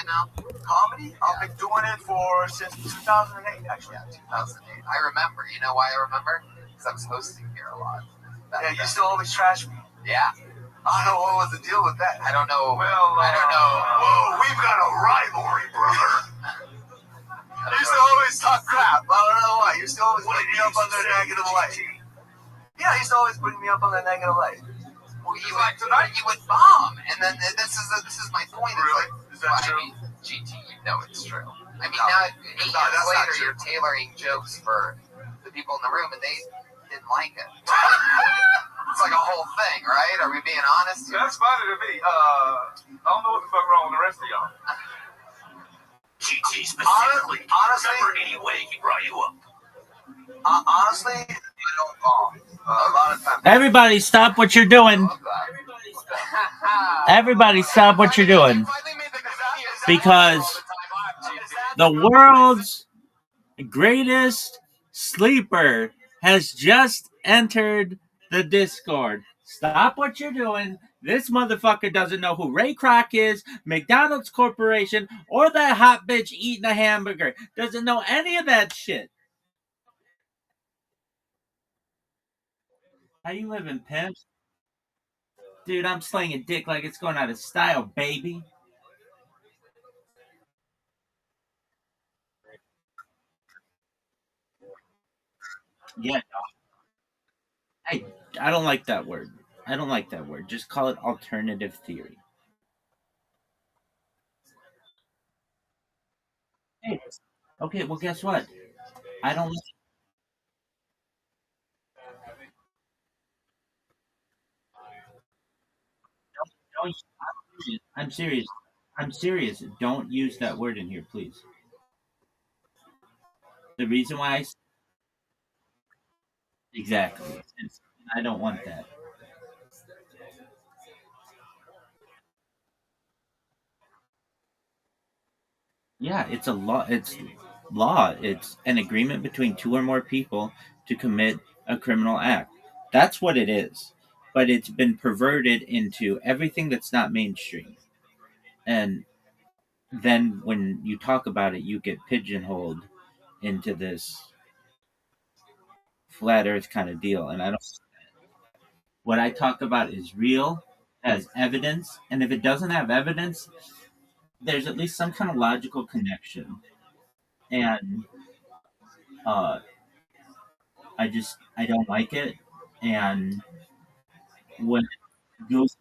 now? Comedy? I've been doing it since 2008, actually. Yeah, 2008. I remember. You know why I remember? Because I was hosting here a lot. Yeah, you used to always trash me. Yeah. I don't know what was the deal with that. I don't know. Well, I don't know. Whoa, we've got a rivalry, brother. You used to always talk crap. I don't know why. You used to always put me up on the negative light. Yeah, you used to always put me up on the negative light. Well, tonight you would bomb, and then this is my point. Really? Is that true? I mean, GT, you know it's true. I mean, now 8 years later, you're tailoring jokes for the people in the room, and they didn't like it. It's like a whole thing, right? Are we being honest here? That's funny to me. I don't know what the fuck wrong with the rest of y'all. GT specifically. Honestly, remember any way he brought you up? Honestly, I don't bomb. A lot of times. Everybody, stop what you're doing. Everybody, stop what you're doing. Because the world's greatest sleeper has just entered the Discord. Stop what you're doing. This motherfucker doesn't know who Ray Kroc is, McDonald's Corporation, or that hot bitch eating a hamburger. Doesn't know any of that shit. How you living, pimp? Dude, I'm slinging dick like it's going out of style, baby. Yeah, no. I don't like that word. I don't like that word. Just call it alternative theory. Hey, okay, well, guess what? I don't. don't I'm serious. I'm serious. Don't use that word in here, please. The reason why exactly. I don't want that. Yeah, it's a law. It's law. It's an agreement between two or more people to commit a criminal act. That's what it is. But it's been perverted into everything that's not mainstream. And then when you talk about it, you get pigeonholed into this flat earth kind of deal. And I don't. What I talk about is real, has evidence. And if it doesn't have evidence, there's at least some kind of logical connection. And uh, I don't like it. And when it goes,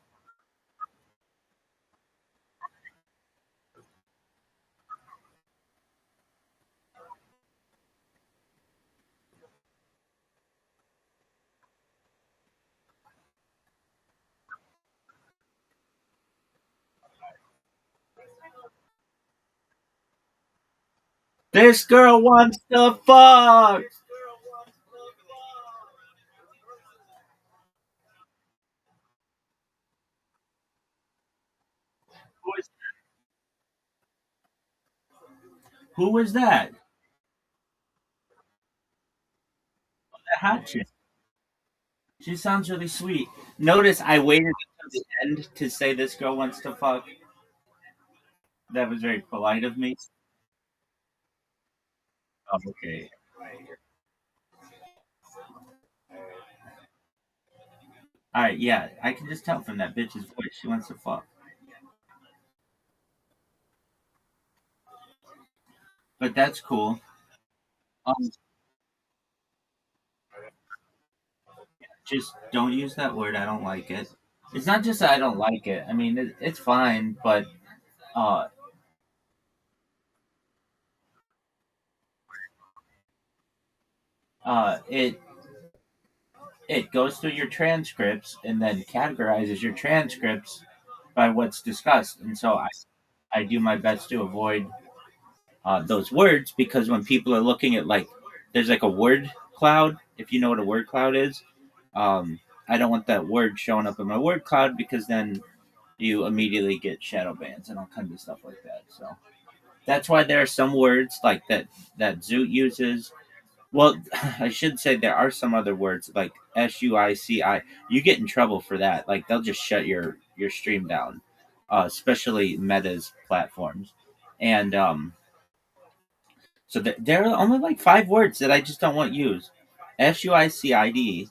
this girl wants to fuck. Who was that? That hot chick. She sounds really sweet. Notice I waited until the end to say this girl wants to fuck. That was very polite of me. Oh, okay. All right, yeah, I can just tell from that bitch's voice she wants to fuck. But that's cool. Um, just don't use that word. I don't like it. It's not just that I don't like it. I mean, it's fine, but uh, it goes through your transcripts and then categorizes your transcripts by what's discussed. And so I do my best to avoid those words because when people are looking at there's like a word cloud, if you know what a word cloud is, I don't want that word showing up in my word cloud because then you immediately get shadow bans and all kinds of stuff like that. So that's why there are some words like that Zoot uses. Well, I should say there are some other words like SUICI. You get in trouble for that. Like they'll just shut your stream down, especially Meta's platforms. And so there are only like 5 words that I just don't want used. SUICID.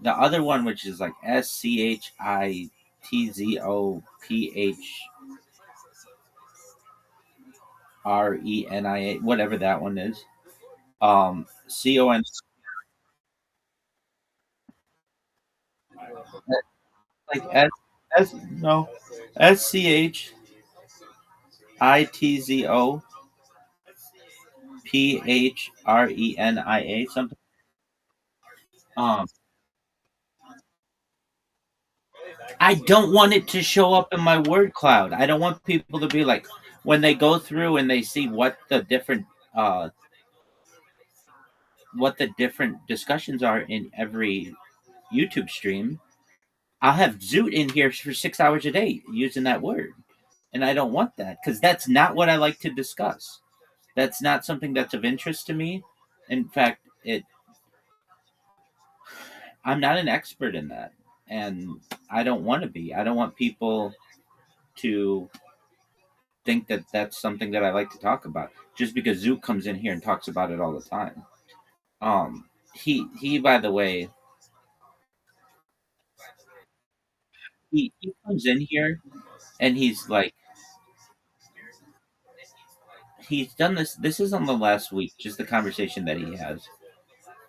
The other one, which is like SCHITZOPHRENIA, whatever that one is. CON, like S no, SCHITZOPHRENIA, something. Um, I don't want it to show up in my word cloud. I don't want people to be like, when they go through and they see uh what the different discussions are in every YouTube stream. I'll have Zoot in here for 6 hours a day using that word. And I don't want that because that's not what I like to discuss. That's not something that's of interest to me. In fact, I'm not an expert in that. And I don't want to be. I don't want people to think that that's something that I like to talk about just because Zoot comes in here and talks about it all the time. He by the way, he comes in here and he's like, he's done this. This is on the last week, just the conversation that he has.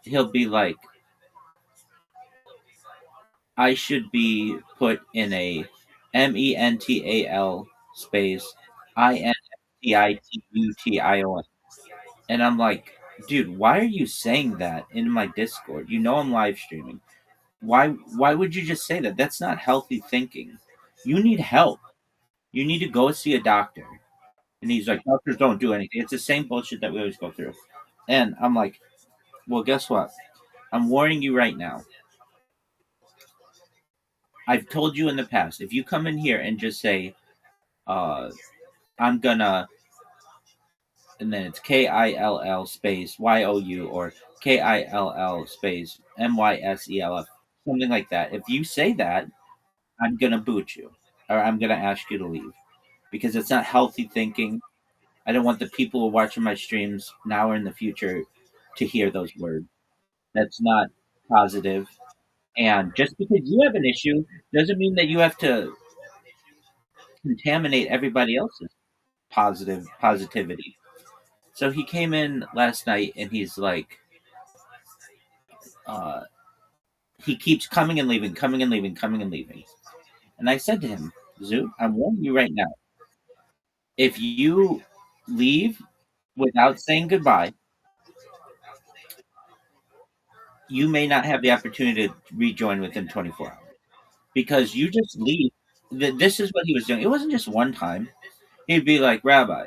He'll be like, I should be put in a MENTAL space INTITUTION. And I'm like, dude, why are you saying that in my Discord? You know I'm live streaming. Why would you just say that? That's not healthy thinking. You need help. You need to go see a doctor. And he's like, doctors don't do anything. It's the same bullshit that we always go through. And I'm like, well, guess what? I'm warning you right now. I've told you in the past, if you come in here and just say, I'm gonna, and then it's KILL space YOU or KILL space MYSELF, something like that. If you say that, I'm gonna boot you or I'm gonna ask you to leave because it's not healthy thinking. I don't want the people who are watching my streams now or in the future to hear those words. That's not positive. And just because you have an issue doesn't mean that you have to contaminate everybody else's positivity. So he came in last night and he's like, uh, he keeps coming and leaving, coming and leaving, coming and leaving. And I said to him, Zoot, I'm warning you right now. If you leave without saying goodbye, you may not have the opportunity to rejoin within 24 hours because you just leave. This is what he was doing. It wasn't just one time. He'd be like, Rabbi,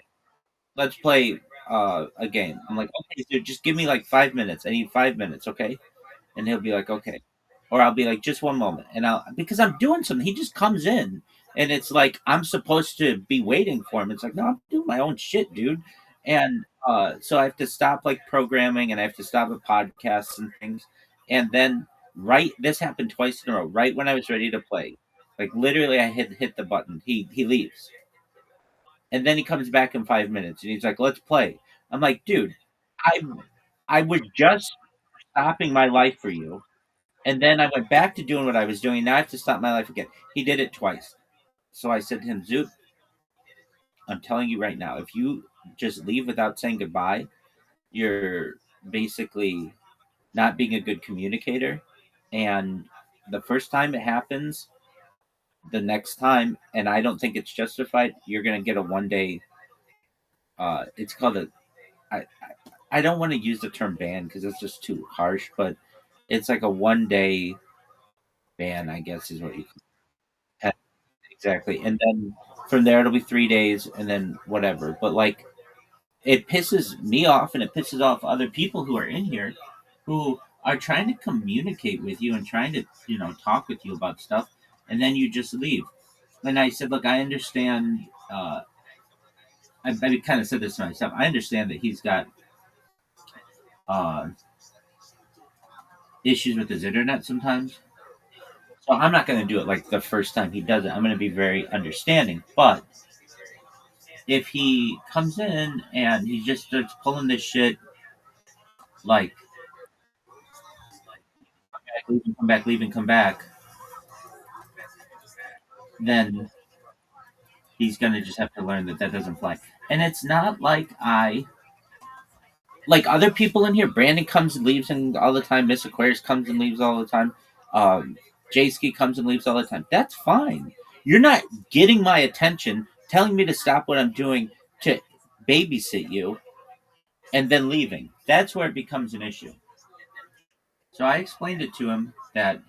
let's play a game. I'm like, okay, dude, just give me like 5 minutes. I need 5 minutes, okay? And he'll be like, okay. Or I'll be like, just one moment. And because I'm doing something, he just comes in and it's like, I'm supposed to be waiting for him. It's like, no, I'm doing my own shit, dude. And so I have to stop like programming and I have to stop the podcasts and things. And then this happened twice in a row, right when I was ready to play. Like literally I hit the button. He leaves. And then he comes back in 5 minutes and he's like, let's play. I'm like, dude, I I was just stopping my life for you. And then I went back to doing what I was doing. Now I have to stop my life again. He did it twice. So I said to him, Zoot, I'm telling you right now, if you just leave without saying goodbye, you're basically not being a good communicator. And the first time it happens, the next time, and I don't think it's justified, you're going to get a 1 day. It's called I don't want to use the term ban because it's just too harsh, but it's like a 1 day ban, I guess is what you call it. Exactly. And then from there, it'll be 3 days and then whatever. But like, it pisses me off and it pisses off other people who are in here who are trying to communicate with you and trying to, talk with you about stuff. And then you just leave. And I said, look, I understand. I kind of said this to myself. I understand that he's got uh, issues with his internet sometimes. So I'm not going to do it like the first time he does it. I'm going to be very understanding. But if he comes in and he just starts pulling this shit like leaving, come back, leaving, come back, then he's gonna just have to learn that that doesn't fly. And it's not like I like other people in here. Brandon comes and leaves and all the time. Miss Aquarius comes and leaves all the time. Um, J-Ski comes and leaves all the time. That's fine. You're not getting my attention, telling me to stop what I'm doing to babysit you, and then leaving. That's where it becomes an issue. So I explained it to him that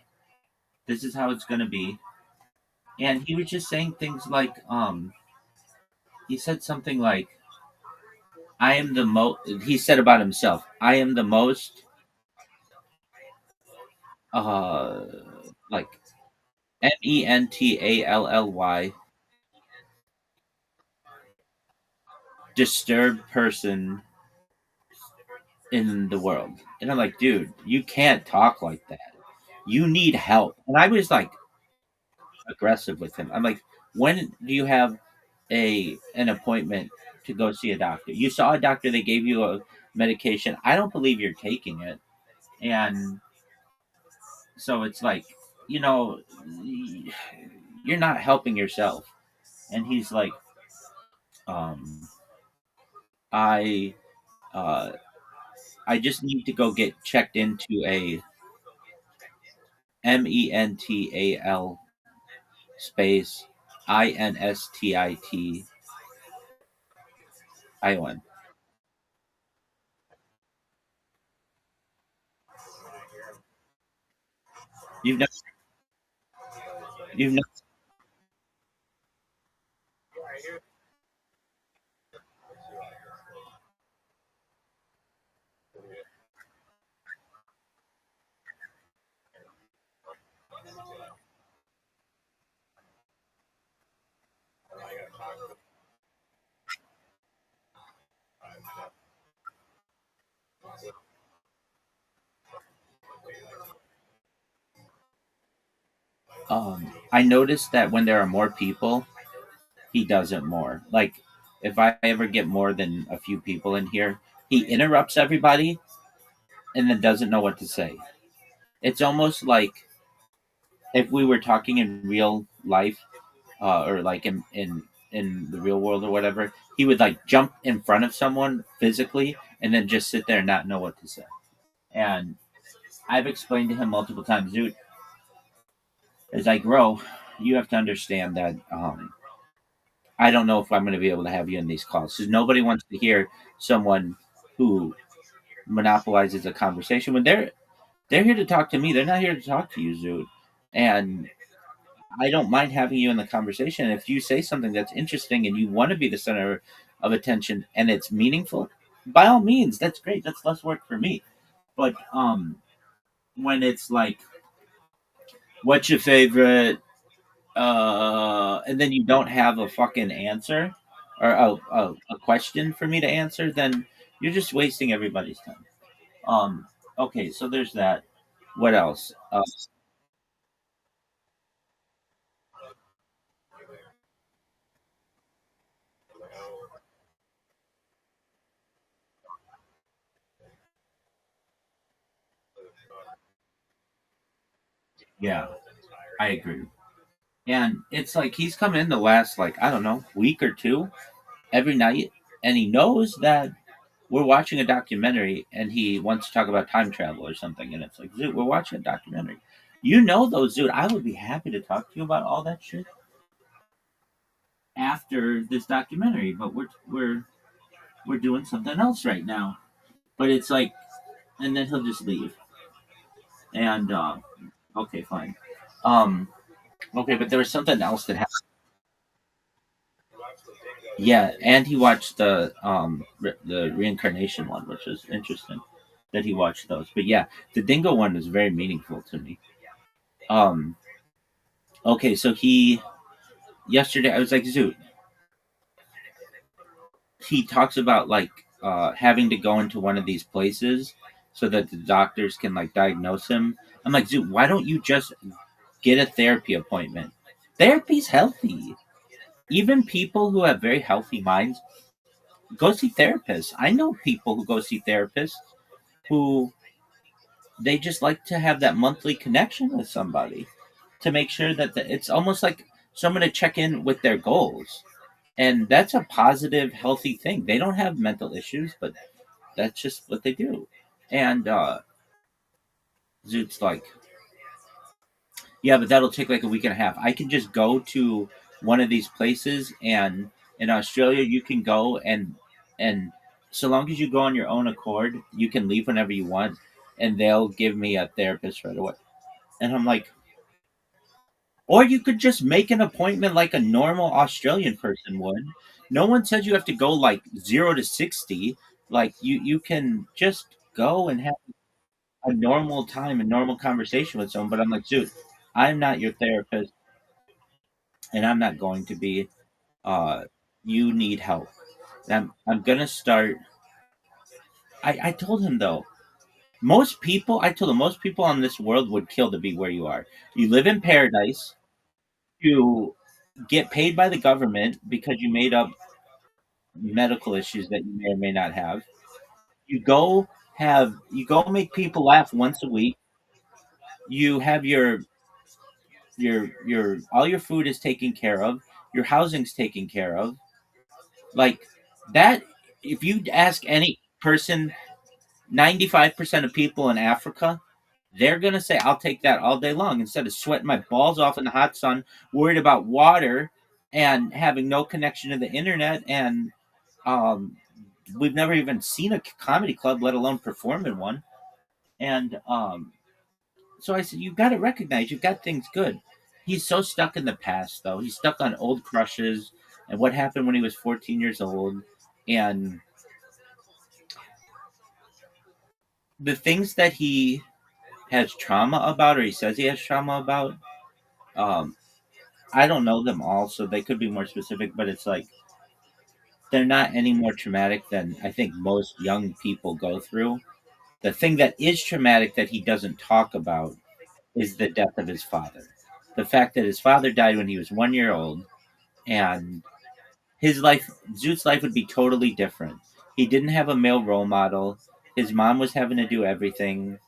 this is how it's going to be, and he was just saying things like, he said something like, "I am the most." He said about himself, "I am the most." Uh, like mentally disturbed person in the world. And I'm like, dude, you can't talk like that. You need help. And I was like aggressive with him. I'm like, when do you have an appointment to go see a doctor? You saw a doctor, they gave you a medication. I don't believe you're taking it. And so it's like, you know, you're not helping yourself. And he's like, um, I uh I just need to go get checked into a mental space instit ion. You've never, you've never, I noticed that when there are more people, he does it more. Like if I ever get more than a few people in here, he interrupts everybody and then doesn't know what to say. It's almost like if we were talking in real life, or like in the real world or whatever, he would like jump in front of someone physically and then just sit there and not know what to say. And I've explained to him multiple times, dude, as I grow, you have to understand that I don't know if I'm going to be able to have you in these calls because nobody wants to hear someone who monopolizes a conversation when they're here to talk to me. They're not here to talk to you, Zoot. And I don't mind having you in the conversation. If you say something that's interesting and you want to be the center of attention and it's meaningful, by all means, that's great. That's less work for me. But when it's like, what's your favorite? And then you don't have a fucking answer or a question for me to answer, then you're just wasting everybody's time. Okay, so there's that. What else? Yeah, I agree. And it's like he's come in the last like I don't know week or two every night, and he knows that we're watching a documentary, and he wants to talk about time travel or something, and it's like, dude, we're watching a documentary. You know those, dude. I would be happy to talk to you about all that shit after this documentary, but we're doing something else right now. But it's like, and then he'll just leave. And okay, fine. Um, okay, but there was something else that happened. Yeah, and he watched the reincarnation one, which was interesting that he watched those. But yeah, the dingo one was very meaningful to me. Um, okay, so he yesterday I was like, Zoot. He talks about like having to go into one of these places so that the doctors can like diagnose him. I'm like, Zoot, why don't you just get a therapy appointment? Therapy's healthy. even people who have very healthy minds go see therapists. I know people who go see therapists who they just like to have that monthly connection with somebody to make sure that it's almost like someone to check in with their goals. And that's a positive, healthy thing. They don't have mental issues, but that's just what they do. And Zoot's like, yeah, but that'll take like a week and a half. I can just go to one of these places, and in Australia, you can go and so long as you go on your own accord, you can leave whenever you want, and they'll give me a therapist right away. And I'm like, or you could just make an appointment like a normal Australian person would. No one says you have to go like 0 to 60. Like you can just go and have a normal time, a normal conversation with someone. But I'm like, dude, I'm not your therapist, and I'm not going to be. Uh, you need help. And I'm gonna start. I told him though. I told him most people on this world would kill to be where you are. You live in paradise. You get paid by the government because you made up medical issues that you may or may not have. You go make people laugh once a week. You have your all your food is taken care of. Your housing's taken care of. Like that, if you ask any person, 95% of people in Africa, they're gonna say, "I'll take that all day long," instead of sweating my balls off in the hot sun, worried about water, and having no connection to the internet. And um, we've never even seen a comedy club, let alone perform in one. And so I said, "You got to recognize you've got things good." He's so stuck in the past, though. He's stuck on old crushes and what happened when he was 14 years old, and the things that he has trauma about, or he says he has trauma about. Um, I don't know them all, so they could be more specific, but it's like they're not any more traumatic than I think most young people go through. The thing that is traumatic that he doesn't talk about is the death of his father. The fact that his father died when he was 1 year old, and his life, Zoot's life would be totally different. He didn't have a male role model. His mom was having to do everything,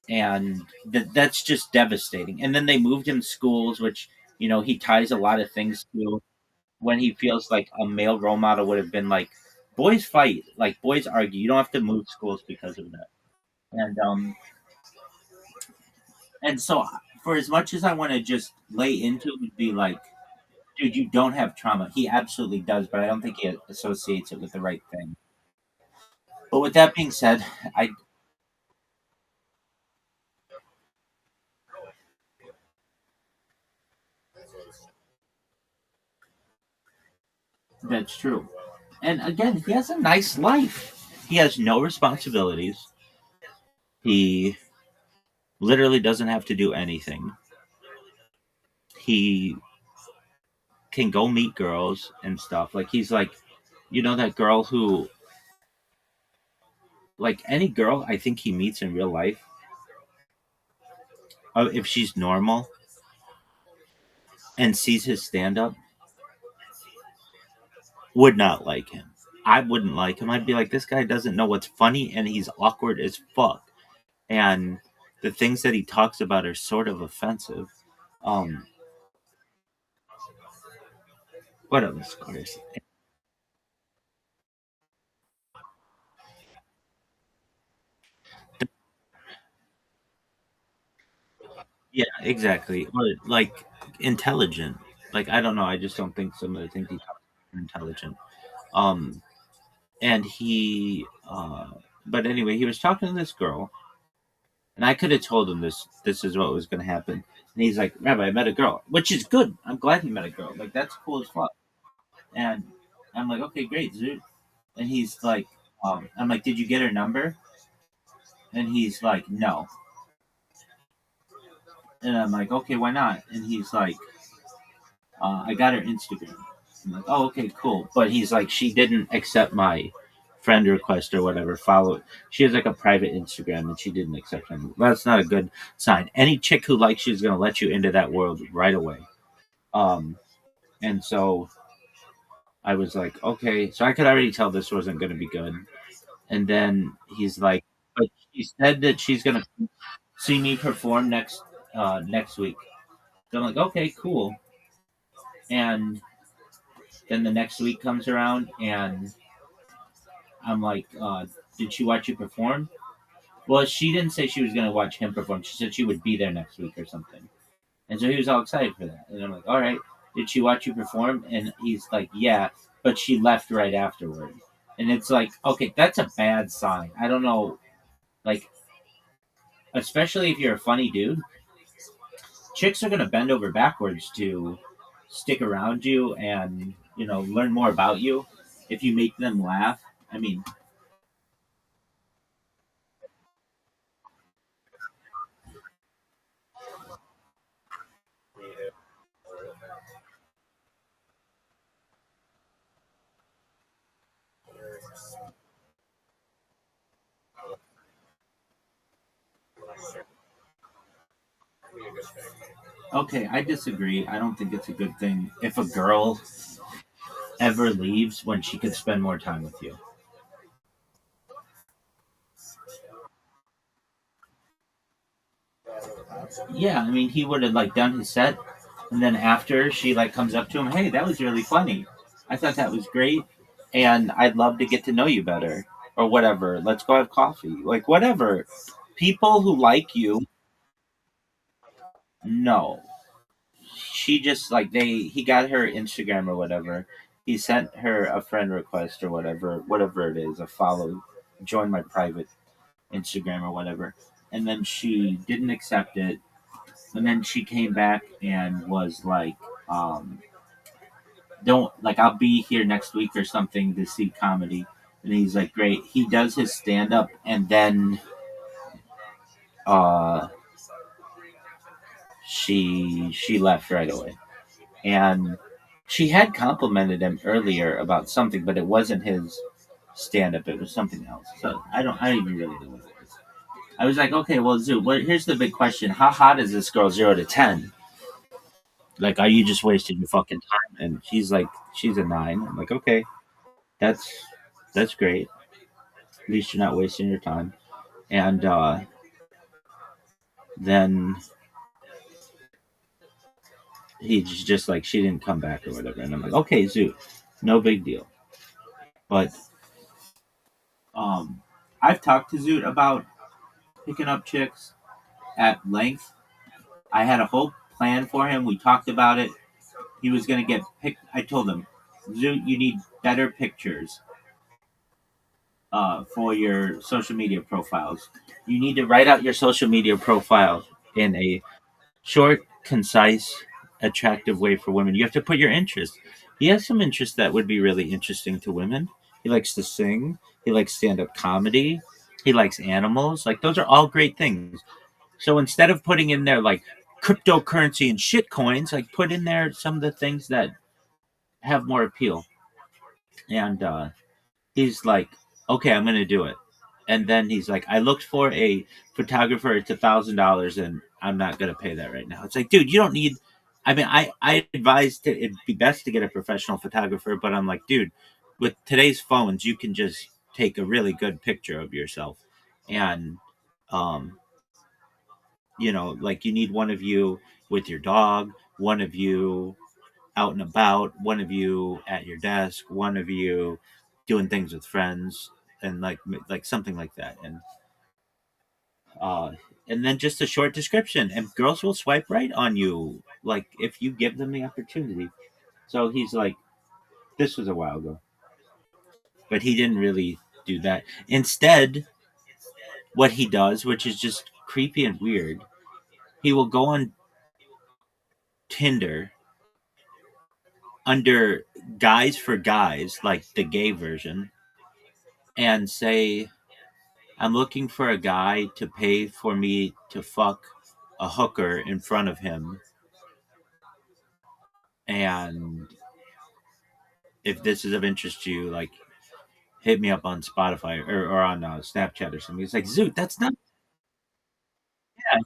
and that's just devastating. And then they moved him schools, which he ties a lot of things to when he feels like a male role model would have been like boys fight, like boys argue. You don't have to move schools because of that. And so for as much as I want to just lay into it and be like, dude, you don't have trauma. He absolutely does, but I don't think he associates it with the right thing. But with that being said, I that's true. And again, he has a nice life. He has no responsibilities. He literally doesn't have to do anything. He can go meet girls and stuff. Like he's like, that girl who, like any girl I think he meets in real life, if she's normal and sees his stand up, would not like him. I wouldn't like him. I'd be like, this guy doesn't know what's funny, and he's awkward as fuck. And the things that he talks about are sort of offensive. Um, what else, Chris? Yeah, exactly. Or like intelligent. Like I don't know. I just don't think some of the things he talks about are intelligent. Um, and but anyway, he was talking to this girl, and I could have told him this is what was going to happen. And he's like, Rabbi, I met a girl, which is good. I'm glad he met a girl. Like that's cool as fuck. And I'm like, okay, great, dude. And he's like, I'm like, did you get her number? And he's like, no. And I'm like, okay, why not? And he's like, I got her Instagram. I'm like, oh, okay, cool. But he's like, she didn't accept my friend request or whatever. Follow. She has like a private Instagram, and she didn't accept him. That's not a good sign. Any chick who likes you is gonna let you into that world right away. Um, and so I was like, okay, so I could already tell this wasn't going to be good. And then he's like, but she said that she's going to see me perform next week. So I'm like, okay, cool. And then the next week comes around, and I'm like, did she watch you perform? Well, she didn't say she was going to watch him perform. She said she would be there next week or something. And so he was all excited for that. And I'm like, all right, did she watch you perform? And he's like, yeah, but she left right afterward. And it's like, okay, that's a bad sign. I don't know, like, especially if you're a funny dude, chicks are going to bend over backwards to stick around you and, learn more about you if you make them laugh. I mean, okay, I disagree. I don't think it's a good thing if a girl ever leaves when she could spend more time with you. Yeah, I mean, he would have like done his set, and then after she like comes up to him, hey, that was really funny. I thought that was great, and I'd love to get to know you better, or whatever. Let's go have coffee, like whatever. People who like you, no. She just like he got her Instagram or whatever. He sent her a friend request or whatever it is, a follow, join my private Instagram or whatever, and then she didn't accept it. And then she came back and was like, um, "Don't like I'll be here next week or something to see comedy." And he's like, "Great." He does his stand up, and then uh, she left right away. And she had complimented him earlier about something, but it wasn't his stand up. It was something else. So I don't even really know what it was. I was like, okay, well, Zoo, here's the big question: how hot is this girl 0 to 10? Like, are you just wasting your fucking time? And she's like, she's a 9. I'm like, okay, that's that's great. At least you're not wasting your time. And then he's just like, she didn't come back or whatever. And I'm like, okay, Zoo, no big deal. But um, I've talked to Zoot about picking up chicks at length. I had a whole plan for him. We talked about it. He was going to get picked. I told him, Zoot, you need better pictures for your social media profiles. You need to write out your social media profile in a short, concise, attractive way for women. You have to put your interests. He has some interests that would be really interesting to women. He likes to sing. He likes stand up comedy. He likes animals. Like, those are all great things. So instead of putting in there like cryptocurrency and shit coins, like put in there some of the things that have more appeal. And he's like, okay, I'm going to do it. And then he's like, I looked for a photographer. It's $1,000, and I'm not going to pay that right now. It's like, dude, you don't need. I mean, I advised it'd be best to get a professional photographer, but I'm like, dude, with today's phones, you can just take a really good picture of yourself, and um, like you need one of you with your dog, one of you out and about, one of you at your desk, one of you doing things with friends, and like something like that, uh, and then just a short description, and girls will swipe right on you, like if you give them the opportunity. So he's like, this was a while ago, but he didn't really do that. Instead, what he does, which is just creepy and weird, he will go on Tinder under Guys for Guys, like the gay version, and say, I'm looking for a guy to pay for me to fuck a hooker in front of him. And if this is of interest to you, like, hit me up on Spotify or on Snapchat or something. It's like, Zoot, that's not. Yeah,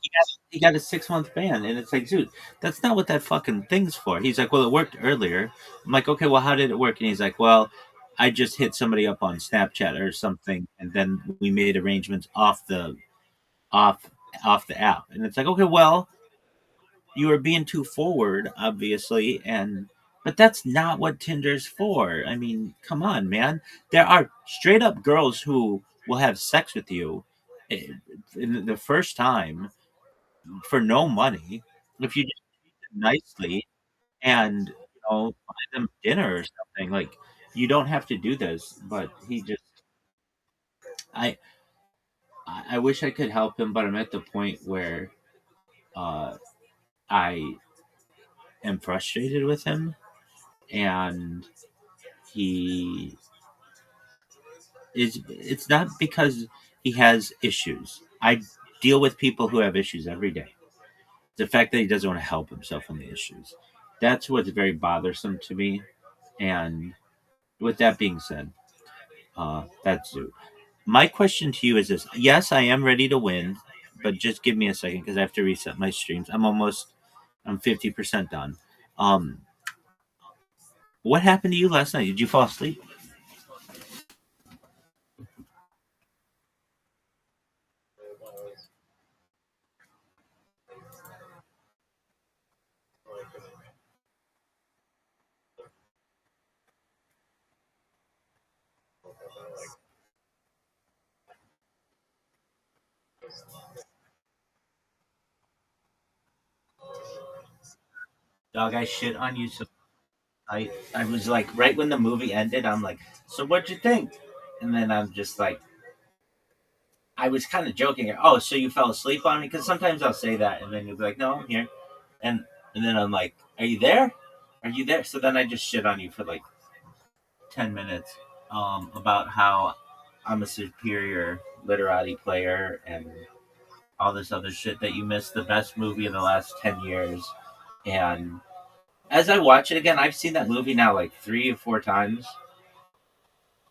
he got a 6 month ban, and it's like, dude, that's not what that fucking thing's for. He's like, well, it worked earlier. I'm like, okay, well, how did it work? And he's like, well, I just hit somebody up on Snapchat or something, and then we made arrangements off off the app. And it's like, okay, well, you were being too forward, obviously, and but that's not what Tinder's for. I mean, come on, man. There are straight up girls who will have sex with you eh, in the first time for no money if you just treat them nicely and buy them dinner or something. Like you don't have to do this, but he just I I wish I could help him, but I'm at the point where uh, I am frustrated with him, and he is. It's not because he has issues. I deal with people who have issues every day. The fact that he doesn't want to help himself on the issues, that's what's very bothersome to me. And with that being said, that's it. My question to you is this: yes, I am ready to win, but just give me a second because I have to reset my streams. I'm 50% done. Um, what happened to you last night? Did you fall asleep? Dog, I shit on you. So I was like, right when the movie ended, I'm like, so what'd you think? And then I'm just like, I was kind of joking. Oh, so you fell asleep on me? Because sometimes I'll say that, and then you'll be like, no, I'm here. And then I'm like, are you there? Are you there? So then I just shit on you for like 10 minutes about how I'm a superior literati player and all this other shit that you missed the best movie in the last 10 years. And as I watch it again, I've seen that movie now like 3 or 4 times.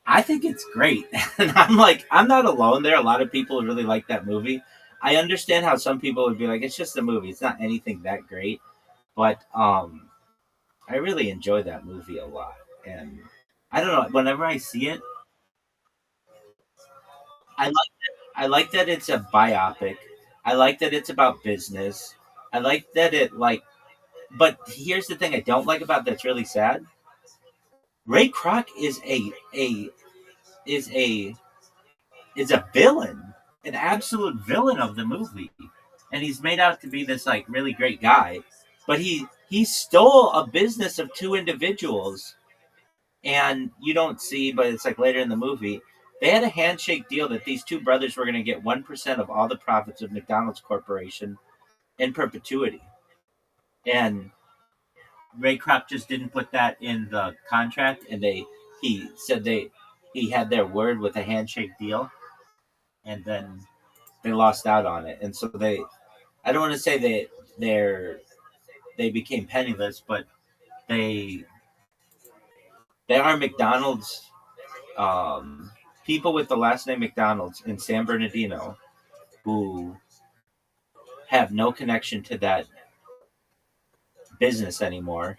I think it's great. And I'm like, I'm not alone. There are a lot of people who really like that movie. I understand how some people would be like, it's just a movie. It's not anything that great. But I really enjoy that movie a lot. And I don't know, whenever I see it, I like I like that it's a biopic. I like that it's about business. I like that it like but here's the thing I don't like about that's really sad. Ray Kroc is a is a villain, an absolute villain of the movie. And he's made out to be this like really great guy, but he stole a business of two individuals, and you don't see, but it's like later in the movie, they had a handshake deal that these two brothers were going to get 1% of all the profits of McDonald's Corporation in perpetuity. And Ray Kroc just didn't put that in the contract, and he said he had their word with a handshake deal, and then they lost out on it. And so I don't want to say they became penniless, but they they are McDonald's people with the last name McDonald's in San Bernardino who have no connection to that business anymore.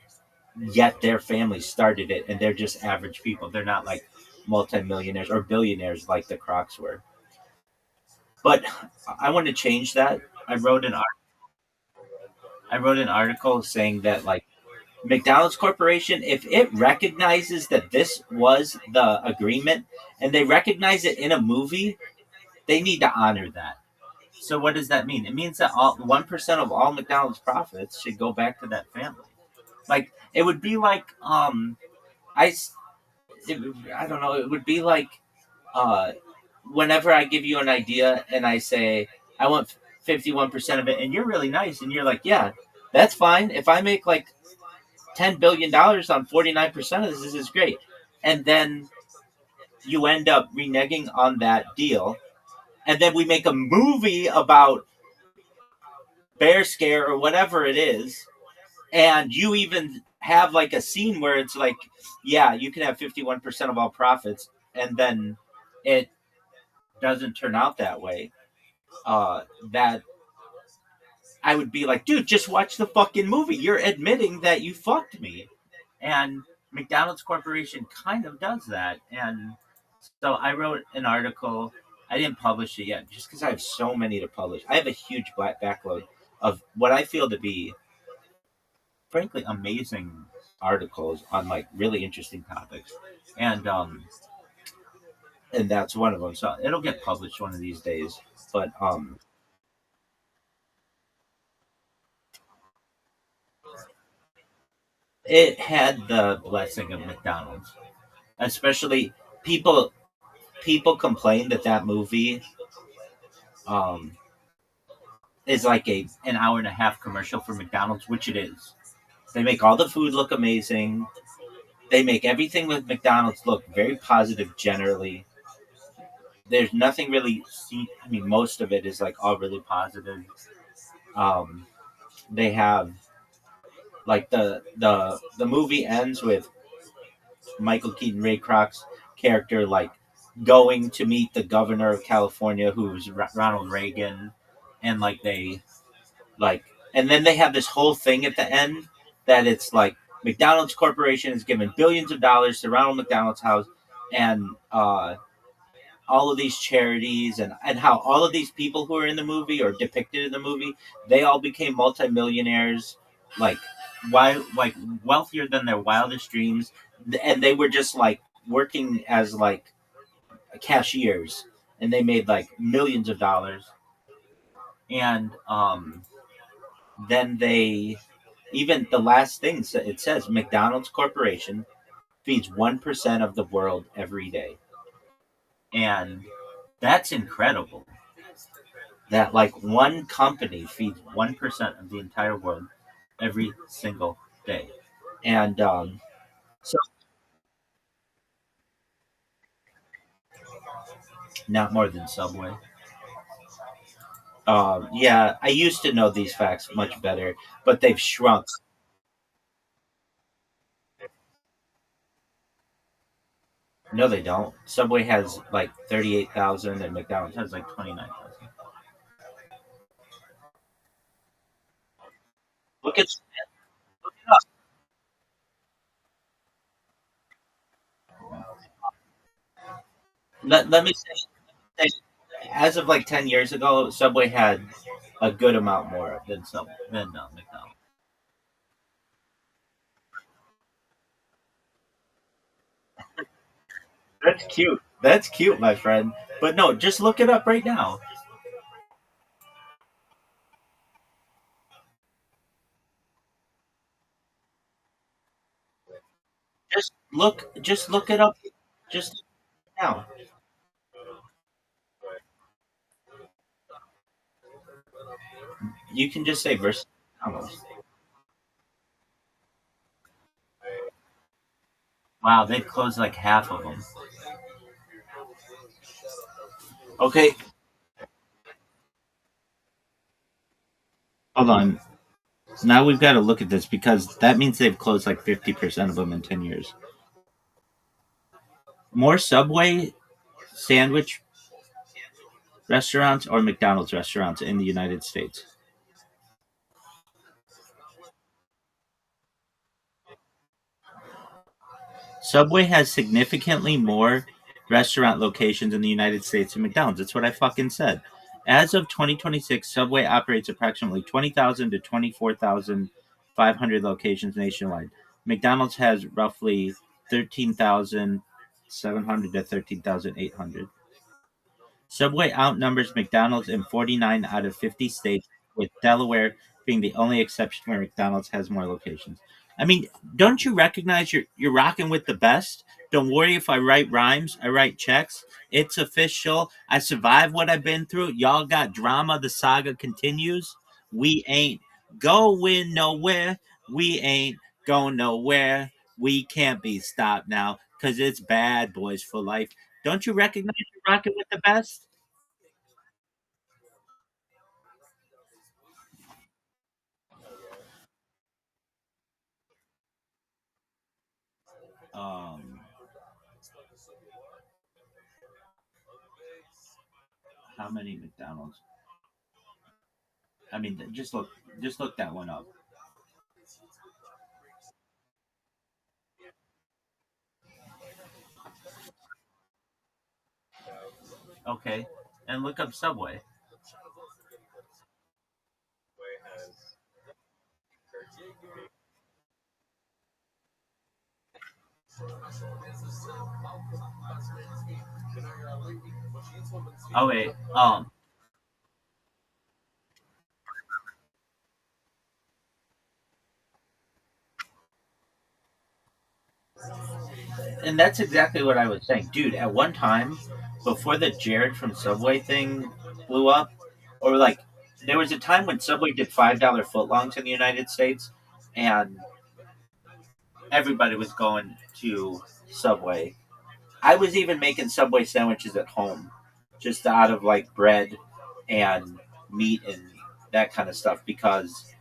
Yet their family started it, and they're just average people. They're not like multimillionaires or billionaires like the Crocs were. But I want to change that. I wrote an article saying that like McDonald's Corporation, if it recognizes that this was the agreement and they recognize it in a movie, they need to honor that. So what does that mean? It means that all 1% of all McDonald's profits should go back to that family. Like it would be like I I don't know. It would be like uh, whenever I give you an idea and I say I want 51% of it, and you're really nice, and you're like, yeah, that's fine. If I make like $10 billion on 49% of this, this is great. And then you end up reneging on that deal, and then we make a movie about Bear Scare or whatever it is, and you even have like a scene where it's like, yeah, you can have 51% of all profits, and then it doesn't turn out that way. That I would be like, dude, just watch the fucking movie. You're admitting that you fucked me. And McDonald's Corporation kind of does that. And so I wrote an article. I didn't publish it yet just because I have so many to publish. I have a huge black backlog of what I feel to be, frankly, amazing articles on like really interesting topics. And that's one of them. So it'll get published one of these days. But it had the blessing of McDonald's, especially people. People complain that that movie um, is like an hour and a half commercial for McDonald's, which it is. They make all the food look amazing. They make everything with McDonald's look very positive generally. There's nothing really. I mean, most of it is like all really positive. Um, they have like the movie ends with Michael Keaton, Ray Kroc's character, like going to meet the governor of California, who's Ronald Reagan, and like like, and then they have this whole thing at the end that it's like McDonald's Corporation is giving billions of dollars to Ronald McDonald's house, and all of these charities, and how all of these people who are in the movie or depicted in the movie, they all became multimillionaires, like why like wealthier than their wildest dreams, and they were just like working as like cashiers, and they made like millions of dollars, and then they even the last thing it says McDonald's Corporation feeds 1% of the world every day, and that's incredible. That like one company feeds 1% of the entire world every single day, and so not more than Subway. Yeah, I used to know these facts much better, but they've shrunk. No, they don't. Subway has like 38,000, and McDonald's has like 29,000. Look at look it up. Let me say, as of like 10 years ago, Subway had a good amount more than McDonald's. That's cute. That's cute, my friend. But no, just look it up right now. Just look it up just now. You can just say versus McDonald's. Wow, they've closed like half of them. Okay, hold on. Now we've got to look at this because that means they've closed like 50% of them in 10 years. More Subway sandwich restaurants or McDonald's restaurants in the United States? Subway has significantly more restaurant locations in the United States than McDonald's. That's what I fucking said. As of 2026, Subway operates approximately 20,000 to 24,500 locations nationwide. McDonald's has roughly 13,700 to 13,800. Subway outnumbers McDonald's in 49 out of 50 states, with Delaware being the only exception where McDonald's has more locations. I mean, don't you recognize you're rocking with the best? Don't worry if I write rhymes, I write checks. It's official. I survived what I've been through. Y'all got drama. The saga continues. We ain't going nowhere. We ain't going nowhere. We can't be stopped now because it's bad boys for life. Don't you recognize you're rocking with the best? Um, how many McDonald's? I mean, just look that one up. Okay, and look up Subway. Oh wait, and that's exactly what I was saying, dude. At one time, before the Jared from Subway thing blew up, or like there was a time when Subway did $5 footlongs in the United States, and everybody was going to Subway. I was even making Subway sandwiches at home, just out of like bread and meat and that kind of stuff because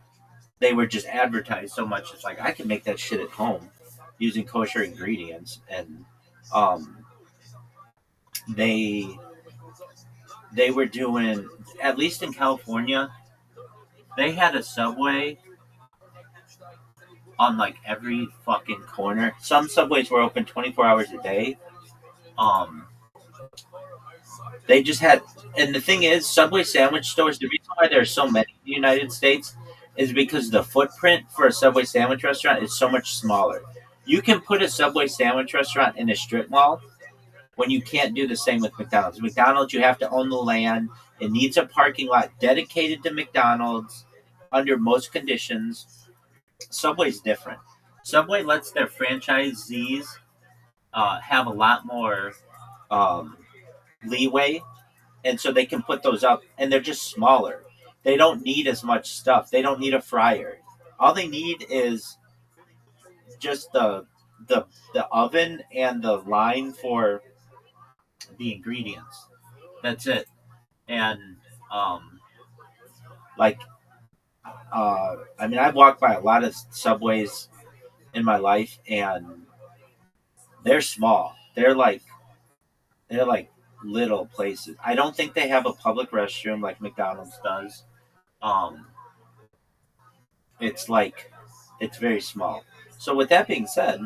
they were just advertised so much. It's like I can make that shit at home using kosher ingredients, and um, they they were doing, at least in California, they had a Subway on like every fucking corner. Some Subways were open 24 hours a day. Um, they just had, and the thing is, Subway sandwich stores. The reason why there are so many in the United States is because the footprint for a Subway sandwich restaurant is so much smaller. You can put a Subway sandwich restaurant in a strip mall when you can't do the same with McDonald's. McDonald's, you have to own the land. It needs a parking lot dedicated to McDonald's under most conditions. Subway's different. Subway lets their franchisees have a lot more um, leeway, and so they can put those up, and they're just smaller. They don't need as much stuff. They don't need a fryer. All they need is just the oven and the line for the ingredients. That's it. And um, like I mean, I've walked by a lot of subways in my life, and they're small. They're like little places. I don't think they have a public restroom like McDonald's does. Um, it's like it's very small. So with that being said,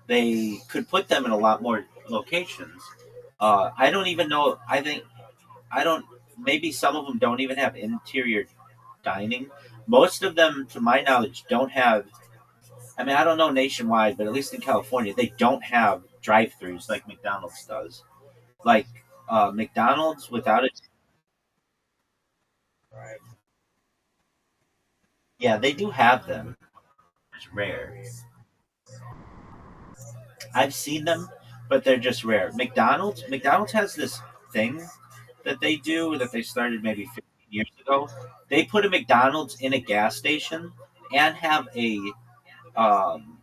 they could put them in a lot more locations. I don't even know. I don't. Maybe some of them don't even have interior dining. Most of them, to my knowledge, don't have. I mean, I don't know nationwide, but at least in California, they don't have drive-throughs like McDonald's does. Like McDonald's, without it, yeah, they do have them. It's rare. I've seen them, but they're just rare. McDonald's has this thing that they do that they started maybe 15 years ago. They put a McDonald's in a gas station and have um,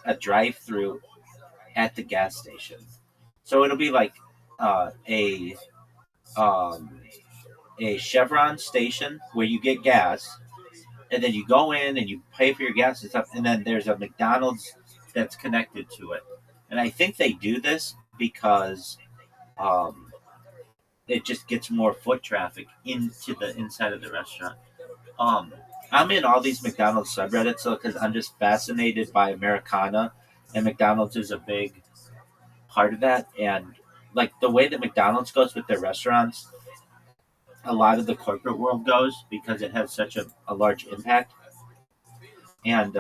a drive-through at the gas station. So it'll be like uh, a um, a Chevron station where you get gas, and then you go in and you pay for your gas and stuff, and then there's a McDonald's that's connected to it. And I think they do this because um, it just gets more foot traffic into the inside of the restaurant. Um, I'm in all these McDonald's subreddits because I'm just fascinated by Americana, and McDonald's is a big part of that. And like the way that McDonald's goes with their restaurants, a lot of the corporate world goes because it has such a large impact. And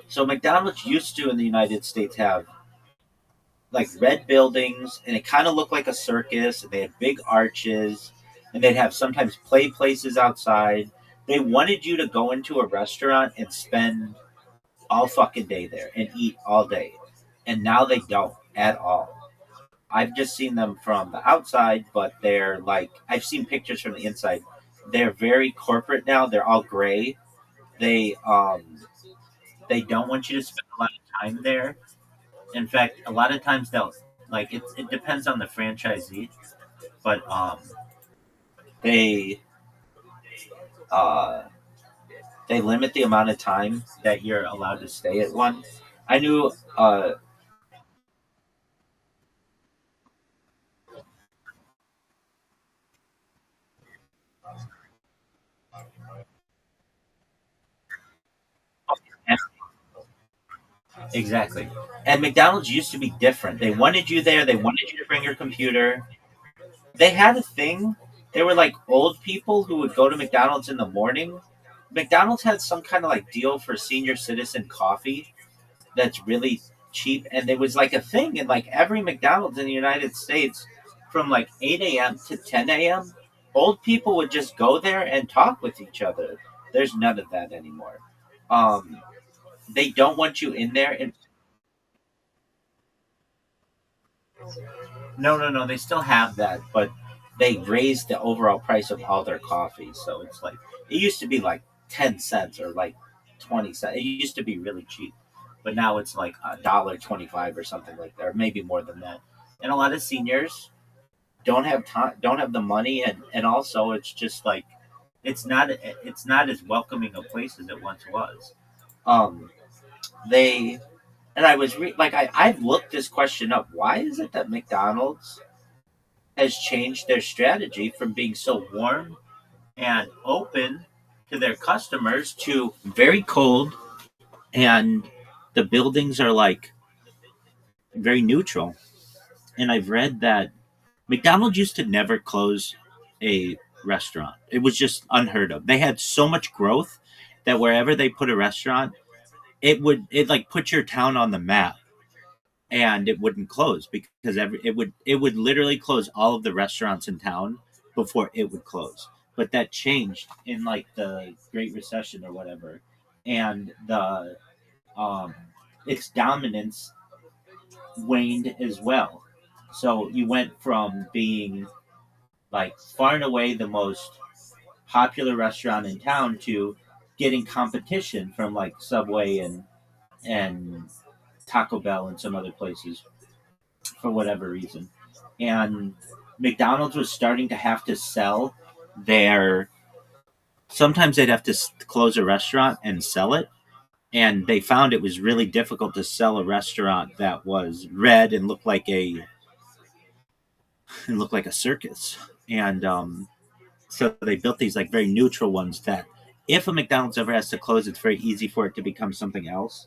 so McDonald's used to in the United States have like red buildings, and it kind of looked like a circus. And they had big arches, and they'd have sometimes play places outside. They wanted you to go into a restaurant and spend all fucking day there and eat all day, and now they don't at all. I've just seen them from the outside, but they're like I've seen pictures from the inside. They're very corporate now. They're all gray. They they don't want you to spend a lot of time there. In fact, a lot of times they'll like it depends on the franchisee, but they uh they limit the amount of time that you're allowed to stay at one. I knew Exactly. And McDonald's used to be different. They wanted you there. They wanted you to bring your computer. They had a thing. They were like old people who would go to McDonald's in the morning. McDonald's had some kind of like deal for senior citizen coffee that's really cheap, and there was like a thing in like every McDonald's in the United States from like 8 a.m. to 10 a.m. Old people would just go there and talk with each other. There's none of that anymore. Um, they don't want you in there, and no, no, no. They still have that, but they raised the overall price of all their coffees. So it's like it used to be like 10 cents or like 20 cents. It used to be really cheap, but now it's like $1.25 or something like that, or maybe more than that. And a lot of seniors don't have time, don't have the money, and also it's just like it's not as welcoming a place as it once was. Um, they and I was like I've looked this question up. Why is it that McDonald's has changed their strategy from being so warm and open to their customers to very cold, and the buildings are like very neutral? And I've read that McDonald's used to never close a restaurant. It was just unheard of. They had so much growth that wherever they put a restaurant, it like put your town on the map, and it wouldn't close because it would literally close all of the restaurants in town before it would close. But that changed in like the Great Recession or whatever, and the um, its dominance waned as well. So you went from being like far and away the most popular restaurant in town to getting competition from like Subway and Taco Bell and some other places for whatever reason. And McDonald's was starting to have to sell their. Sometimes they'd have to close a restaurant and sell it. And they found it was really difficult to sell a restaurant that was red and looked like a circus. And so they built these like very neutral ones that if a McDonald's ever has to close, it's very easy for it to become something else.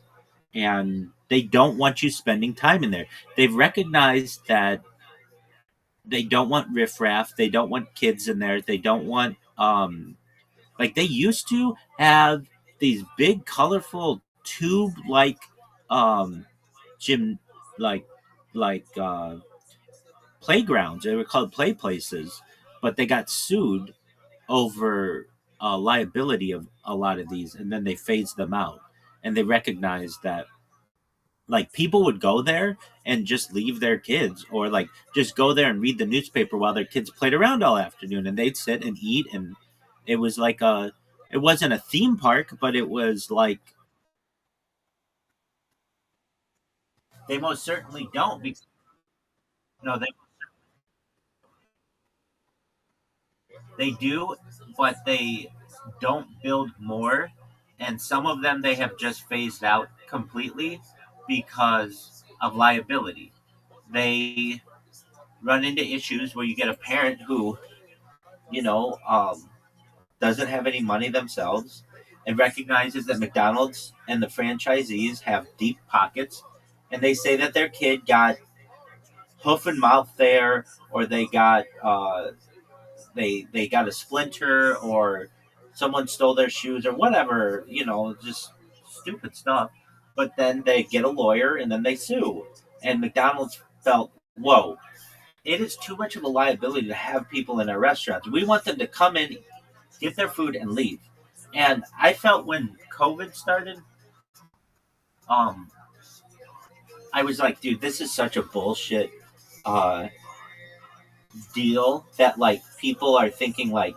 And they don't want you spending time in there. They've recognized that they don't want riffraff. They don't want kids in there. They don't want like they used to have these big, colorful tube like gym like like playgrounds. They were called play places, but they got sued over liability of a lot of these, and then they phased them out. And they recognized that like people would go there and just leave their kids, or like just go there and read the newspaper while their kids played around all afternoon, and they'd sit and eat. And it was like it wasn't a theme park, but it was like they most certainly don't because no, they do, but they don't build more, and some of them they have just phased out completely because of liability. They run into issues where you get a parent who, you know, doesn't have any money themselves and recognizes that McDonald's and the franchisees have deep pockets, and they say that their kid got hoof and mouth there, or they got a splinter, or someone stole their shoes, or whatever, just stupid stuff. But then they get a lawyer and then they sue. And McDonald's felt, whoa, it is too much of a liability to have people in our restaurants. We want them to come in, get their food, and leave. And I felt when COVID started, um, I was like, dude, this is such a bullshit uh, deal that like people are thinking like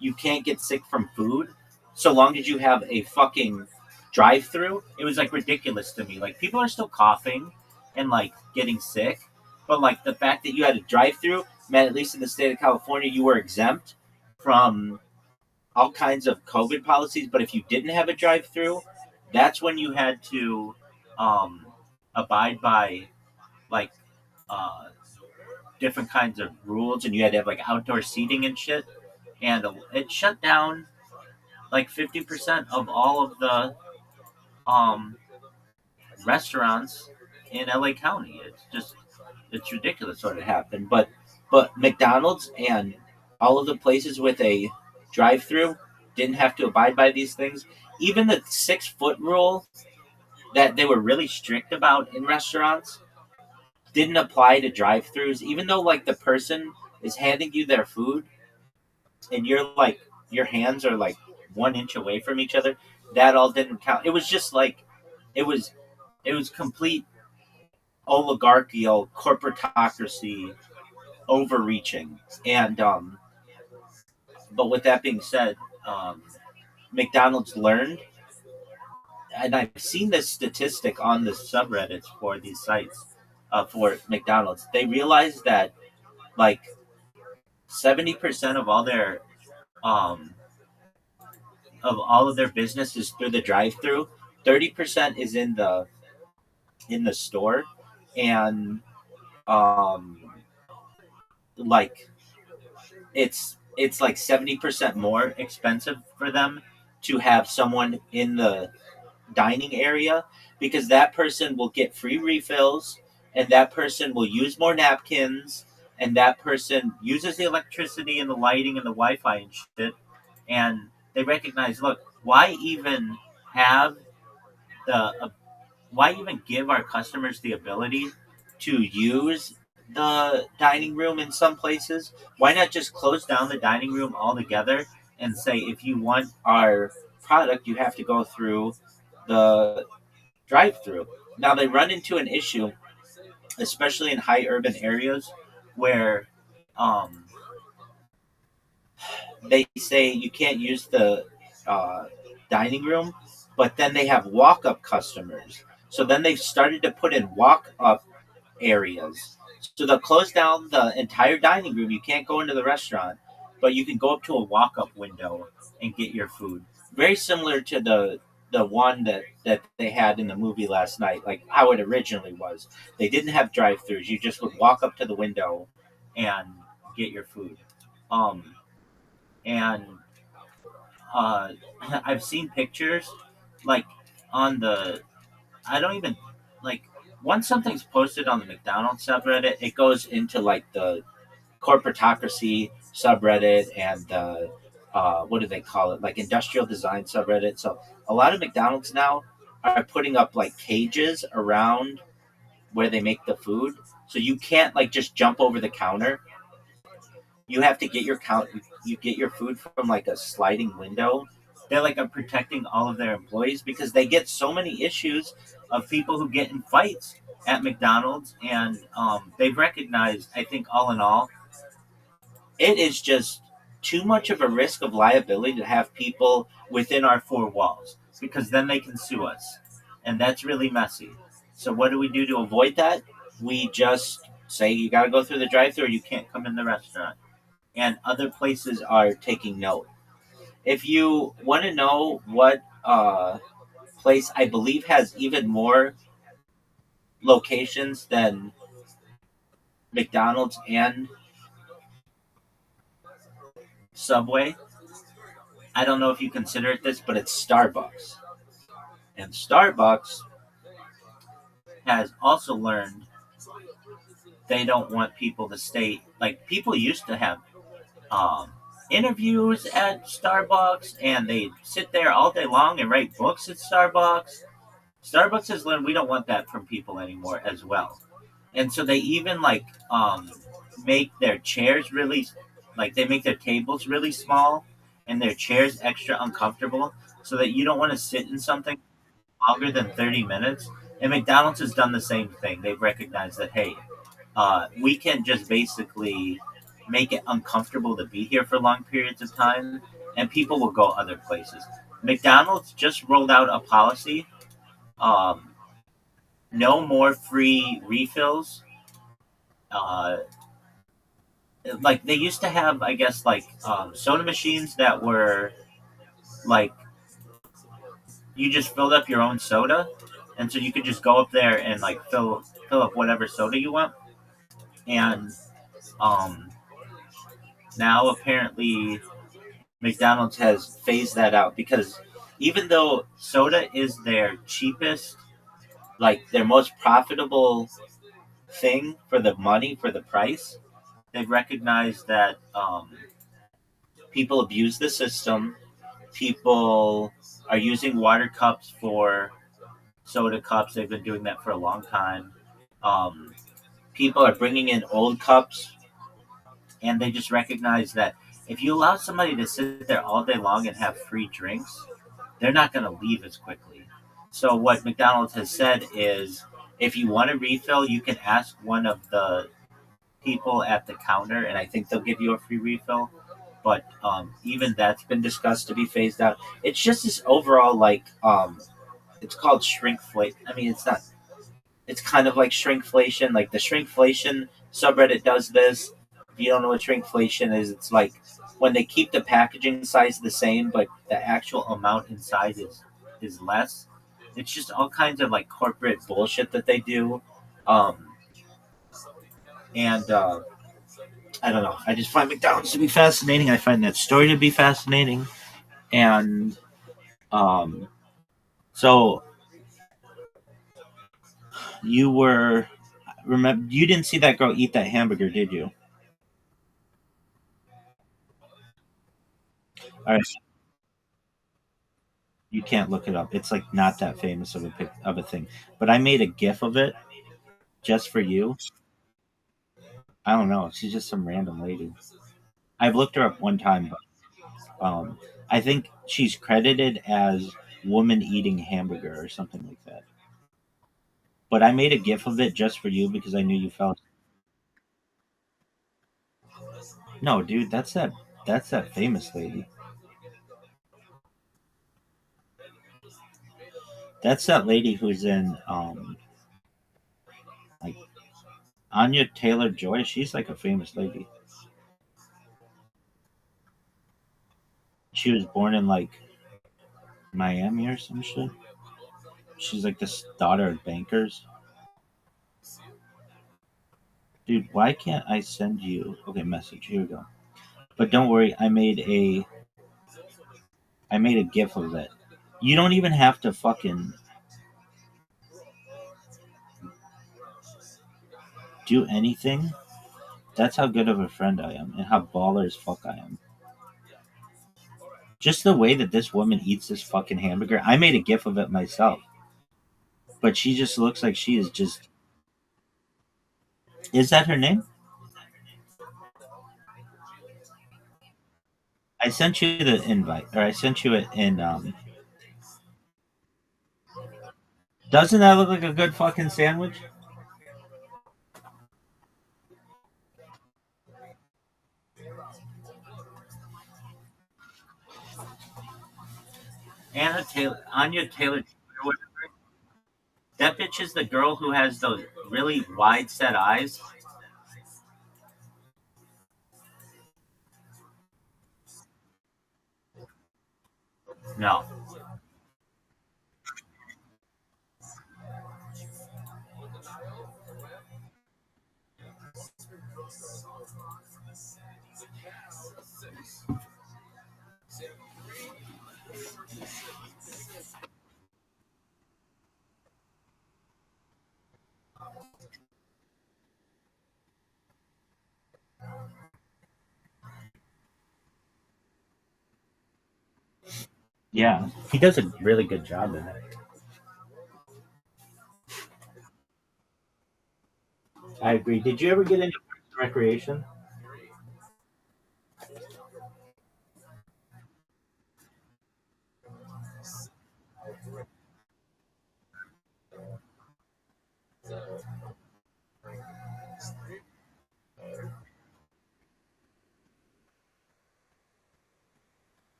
you can't get sick from food so long as you have a fucking drive through. It was like ridiculous to me. Like people are still coughing and like getting sick, but like the fact that you had a drive through meant at least in the state of California you were exempt from all kinds of COVID policies. But if you didn't have a drive through, that's when you had to um, abide by like uh, different kinds of rules, and you had to have like outdoor seating and shit. And it shut down like 50% of all of the um, restaurants in LA County. It's ridiculous what had happened. But McDonald's and all of the places with a drive-through didn't have to abide by these things. Even the 6-foot rule that they were really strict about in restaurants didn't apply to drive-throughs. Even though like the person is handing you their food and your hands are like 1 inch away from each other, that all didn't count. It was just like it was complete oligarchical corporatocracy overreaching. And but with that being said, McDonald's learned, and I've seen this statistic on the subreddits for these sites for McDonald's. They realized that like 70% of all their um, business is through the drive-through. 30% is in the store, and um, like it's like 70% more expensive for them to have someone in the dining area, because that person will get free refills, and that person will use more napkins, and that person uses the electricity and the lighting and the Wi-Fi and shit. And they recognize, look, why even have why even give our customers the ability to use the dining room in some places? Why not just close down the dining room altogether and say, if you want our product, you have to go through the drive-through? Now they run into an issue, especially in high urban areas, where um, they say you can't use the uh, dining room, but then they have walk-up customers. So then they've started to put in walk-up areas. So they'll close down the entire dining room. You can't go into the restaurant, but you can go up to a walk-up window and get your food. Very similar to the one that they had in the movie last night, like how it originally was. They didn't have drive-throughs. You just would walk up to the window and get your food. Um, and I've seen pictures like on the I don't even like once something's posted on the McDonald's subreddit, it goes into like the corporatocracy subreddit and the what do they call it? Like industrial design subreddit. So a lot of McDonald's now are putting up like cages around where they make the food. So you can't like just jump over the counter. You have to get you get your food from like a sliding window. They're like protecting all of their employees because they get so many issues of people who get in fights at McDonald's. And they've recognized, I think, all in all, it is just too much of a risk of liability to have people within our four walls, because then they can sue us, and that's really messy. So what do we do to avoid that? We just say you got to go through the drive-thru or you can't come in the restaurant. And other places are taking note. If you want to know what place I believe has even more locations than McDonald's and Subway, I don't know if you consider it this, but it's Starbucks. And Starbucks has also learned they don't want people to stay. Like, people used to have interviews at Starbucks, and they sit there all day long and write books at Starbucks. Starbucks has learned we don't want that from people anymore as well. And so they even make their chairs really, like, they make their tables really small and their chairs extra uncomfortable, so that you don't want to sit in something longer than 30 minutes. And McDonald's has done the same thing. They've recognized that, hey, we can just basically make it uncomfortable to be here for long periods of time, and people will go other places. McDonald's just rolled out a policy, no more free refills. Like, they used to have, I guess, like soda machines that were like, you just filled up your own soda, and so you could just go up there and like fill up whatever soda you want. And now apparently McDonald's has phased that out, because even though soda is their cheapest like their most profitable thing for the money, for the price. They've recognized that people abuse the system. People are using water cups for soda cups. They've been doing that for a long time. Um, People are bringing in old cups, and they just recognize that if you allow somebody to sit there all day long and have free drinks, they're not going to leave as quickly. So what McDonald's has said is, if you want a refill, you can ask one of the people at the counter, and I think they'll give you a free refill. But even that's been discussed to be phased out. It's just this overall like it's called shrinkflation. I mean, it's not. It's kind of like shrinkflation. Like the shrinkflation subreddit does this. If you don't know what shrinkflation is, it's like when they keep the packaging size the same, but the actual amount inside is less. It's just all kinds of like corporate bullshit that they do. Um, and I don't know. I just find McDonald's to be fascinating. I find that story to be fascinating. And um, so you were remember you didn't see that girl eat that hamburger, did you? All right, you can't look it up. It's like not that famous of a thing. But I made a GIF of it just for you. I don't know. She's just some random lady. I've looked her up one time, but I think she's credited as woman eating hamburger or something like that. But I made a GIF of it just for you because I knew you felt. No, dude, that's that famous lady. That's that lady who's in like Anya Taylor Joy. She's like a famous lady. She was born in like Miami or some shit. She's like this daughter of bankers. Dude, why can't I send you okay message? Here we go. But don't worry, I made a GIF of it. You don't even have to fucking do anything. That's how good of a friend I am and how baller as fuck I am. Just the way that this woman eats this fucking hamburger. I made a GIF of it myself. But she just looks like she is just. Is that her name? I sent you the invite, or I sent you it in. Doesn't that look like a good fucking sandwich? Anya Taylor. That bitch is the girl who has those really wide set eyes. No. Yeah, he does a really good job in it. I agree. Did you ever get into recreation?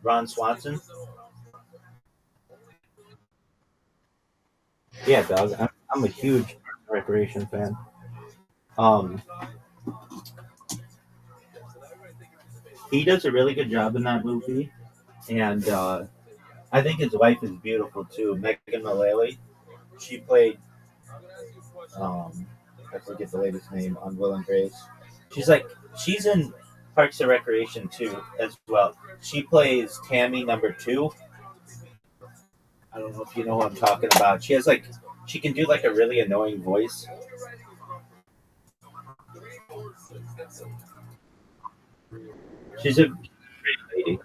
Ron Swanson? Yeah, dog. I'm a huge recreation fan. Um, he does a really good job in that movie, and I think his wife is beautiful too, Megan Mullally. She played, um, I forget the lady's name on Will and Grace. She's like she's in Parks and Recreation too as well. She plays Tammy number two. I don't know if you know who I'm talking about. She can do like a really annoying voice. She's a great lady.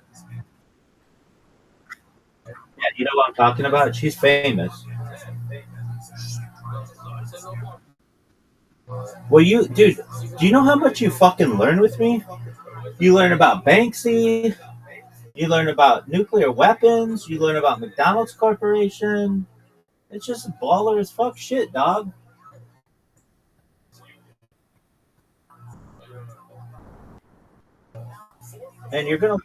Yeah, you know what I'm talking about? She's famous. Well, dude, do you know how much you fucking learn with me? You learn about Banksy. You learn about nuclear weapons. You learn about McDonald's Corporation. It's just baller as fuck shit, dog. And you're gonna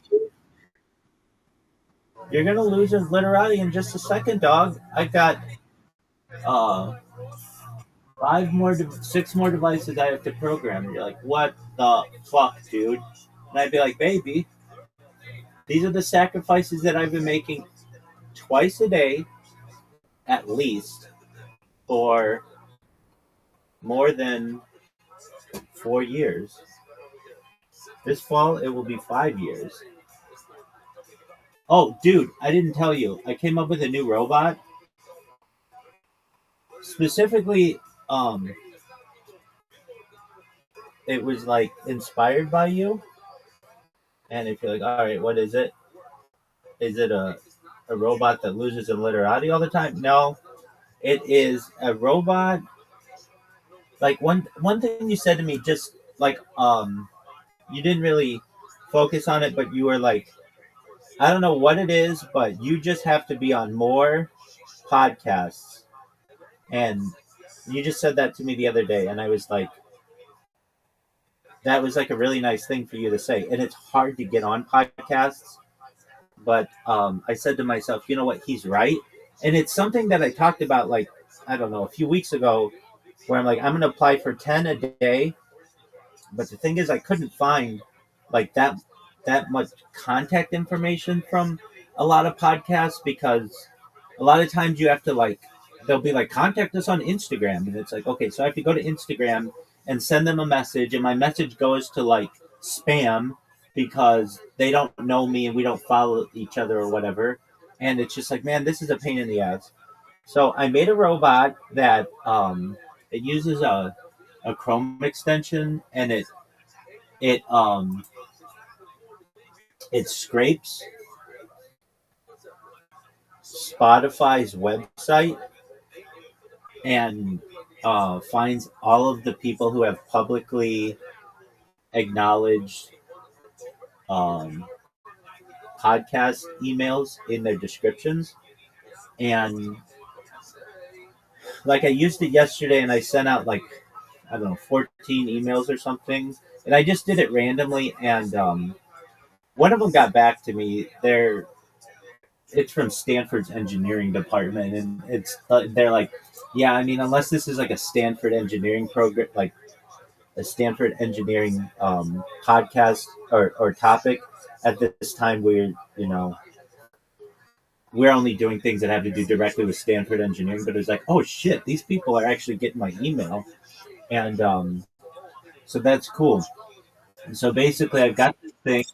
lose your literati in just a second, dog. I got uh six more devices I have to program. And you're like, what the fuck, dude? And I'd be like, baby, these are the sacrifices that I've been making twice a day, at least, for more than 4 years. This fall, it will be 5 years. Oh, dude, I didn't tell you. I came up with a new robot. Specifically, um, it was like inspired by you. And if you're like, all right, what is it? Is it a robot that loses in literati all the time? No, it is a robot. Like one thing you said to me, just like you didn't really focus on it, but you were like, I don't know what it is, but you just have to be on more podcasts. And you just said that to me the other day, and I was like, that was like a really nice thing for you to say. And it's hard to get on podcasts, but I said to myself, you know what, he's right. And it's something that I talked about, like, I don't know, a few weeks ago, where I'm like, I'm going to apply for 10 a day. But the thing is, I couldn't find like that much contact information from a lot of podcasts, because a lot of times you have to like, they'll be like, contact us on Instagram. And it's like, okay, so I have to go to Instagram and send them a message. And my message goes to like spam because they don't know me and we don't follow each other or whatever. And it's just like, man, this is a pain in the ass. So I made a robot that it uses a Chrome extension, and it um it scrapes Spotify's website and finds all of the people who have publicly acknowledged um, podcast emails in their descriptions. And like I used it yesterday, and I sent out like, I don't know, 14 emails or something. And I just did it randomly, and one of them got back to me. It's from Stanford's engineering department, and they're like, yeah, I mean, unless this is like a Stanford engineering program, like a Stanford engineering podcast or topic, at this time we're only doing things that have to do directly with Stanford engineering. But it's like, oh shit, these people are actually getting my email, and so that's cool. And so basically, I've got this thing.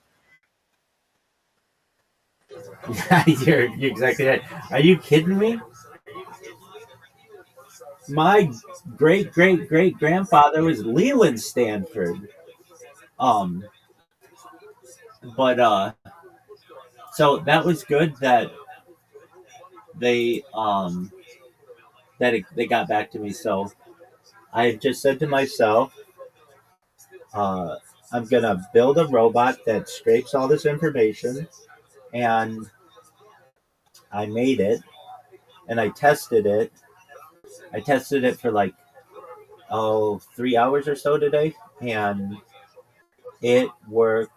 Yeah, you're exactly right. Are you kidding me? My great great great grandfather was Leland Stanford. Um, but so that was good that they they got back to me. So I just said to myself, uh, I'm gonna build a robot that scrapes all this information, and I made it, and I tested it. I tested it for like 3 hours or so today, and it worked.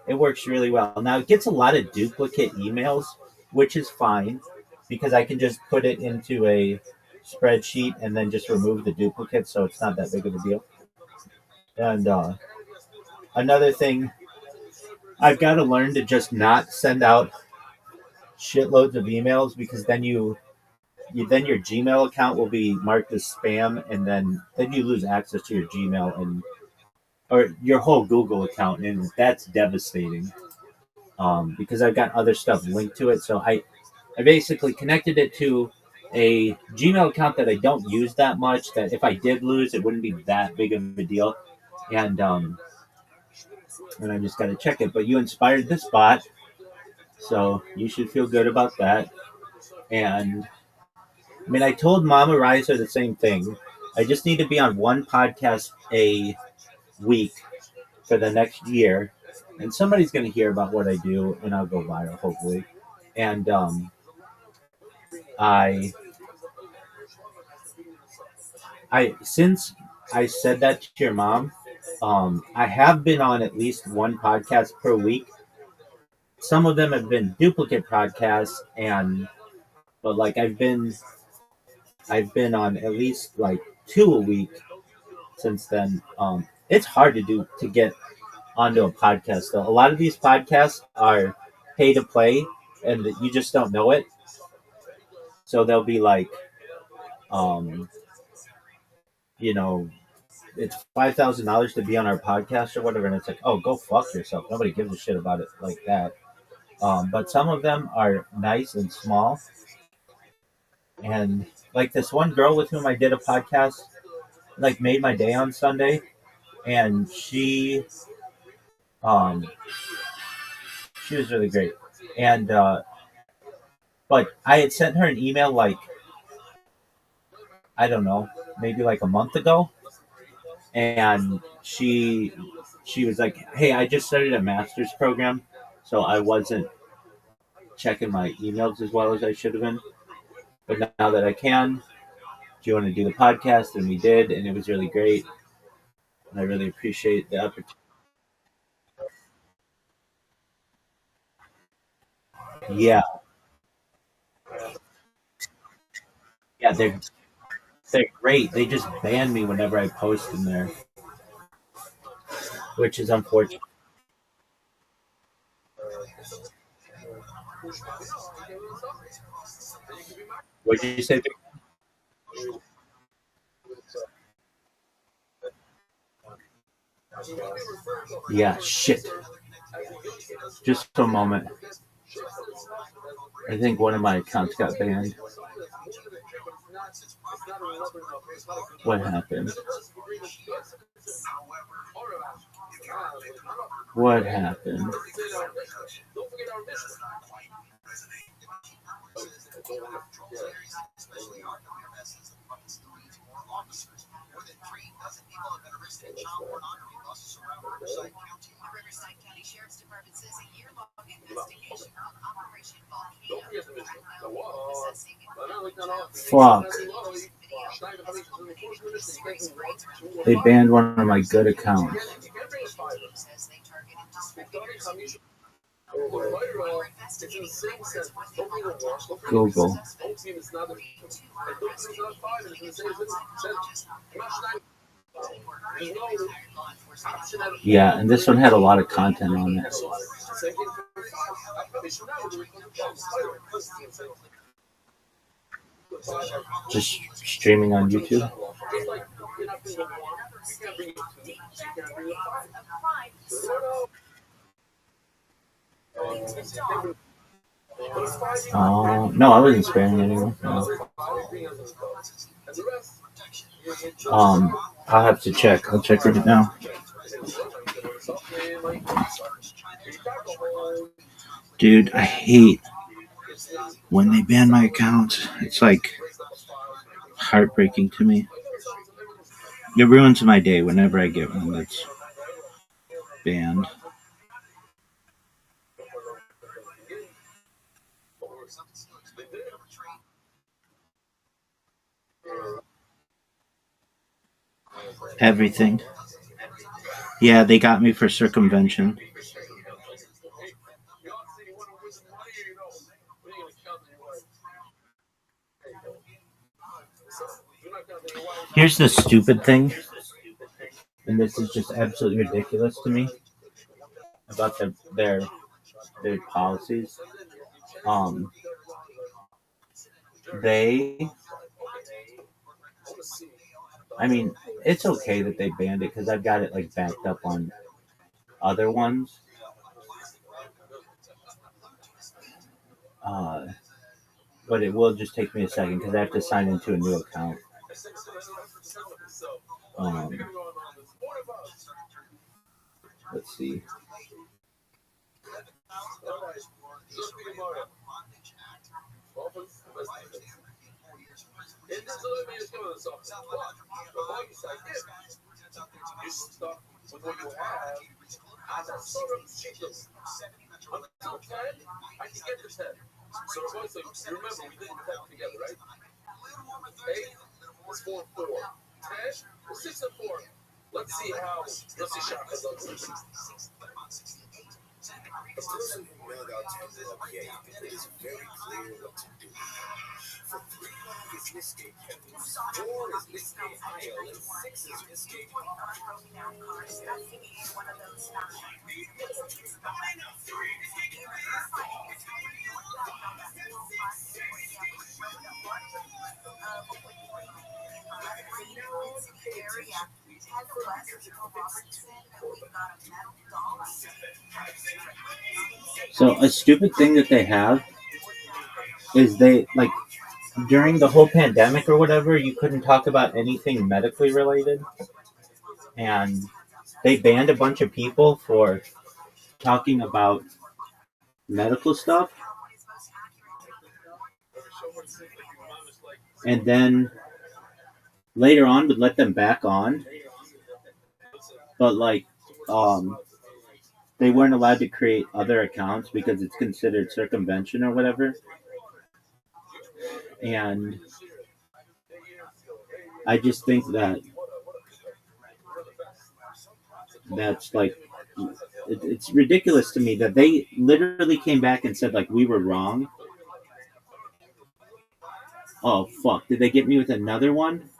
It works really well. Now it gets a lot of duplicate emails, which is fine because I can just put it into a spreadsheet and then just remove the duplicates, so it's not that big of a deal. And another thing, I've got to learn to just not send out shitloads of emails, because then then your Gmail account will be marked as spam, and then you lose access to your Gmail and or your whole Google account, and that's devastating. Because I've got other stuff linked to it, so I basically connected it to a Gmail account that I don't use that much. That if I did lose, it wouldn't be that big of a deal. And I just got to check it. But you inspired this bot, so you should feel good about that. And I mean, I told Mama Riser the same thing. I just need to be on one podcast a week for the next year, and somebody's going to hear about what I do, and I'll go viral, hopefully. And I, since I said that to your mom, I have been on at least one podcast per week. Some of them have been duplicate podcasts, but like I've been on at least like two a week since then. It's hard to get onto a podcast though. A lot of these podcasts are pay to play, and you just don't know it. So they'll be like, um, you know, it's $5,000 to be on our podcast or whatever, and it's like, oh, go fuck yourself. Nobody gives a shit about it like that. But some of them are nice and small, and like this one girl with whom I did a podcast, like made my day on Sunday, and um, she was really great, and but I had sent her an email like I don't know, maybe like a month ago, and she was like, "Hey, I just started a master's program, so I wasn't checking my emails as well as I should have been. But now that I can, do you want to do the podcast?" And we did, and it was really great. And I really appreciate the opportunity. Yeah, yeah, they're great. They just ban me whenever I post in there, which is unfortunate. What did you say? Yeah, shit. Just a moment. I think one of my accounts got banned. What happened? What happened? Fuck. They banned one of my good accounts. Google. Yeah, and this one had a lot of content on it. Just streaming on YouTube. No, I wasn't spamming anyone. No. I'll have to check. I'll check right now. Dude, I hate when they ban my account. It's like heartbreaking to me. It ruins my day whenever I get one that's banned. Everything. Yeah, they got me for circumvention. Here's the stupid thing, and this is just absolutely ridiculous to me about their policies. Um, they, I mean, it's okay that they banned it because I've got it like backed up on other ones. Uh, but it will just take me a second because I have to sign into a new account. Let's see. So a stupid thing that they have is they like during the whole pandemic or whatever, you couldn't talk about anything medically related, and they banned a bunch of people for talking about medical stuff, and then later on would let them back on, but like they weren't allowed to create other accounts because it's considered circumvention or whatever. And I just think that that's like it's ridiculous to me that they literally came back and said like we were wrong. Oh fuck, did they get me with another one?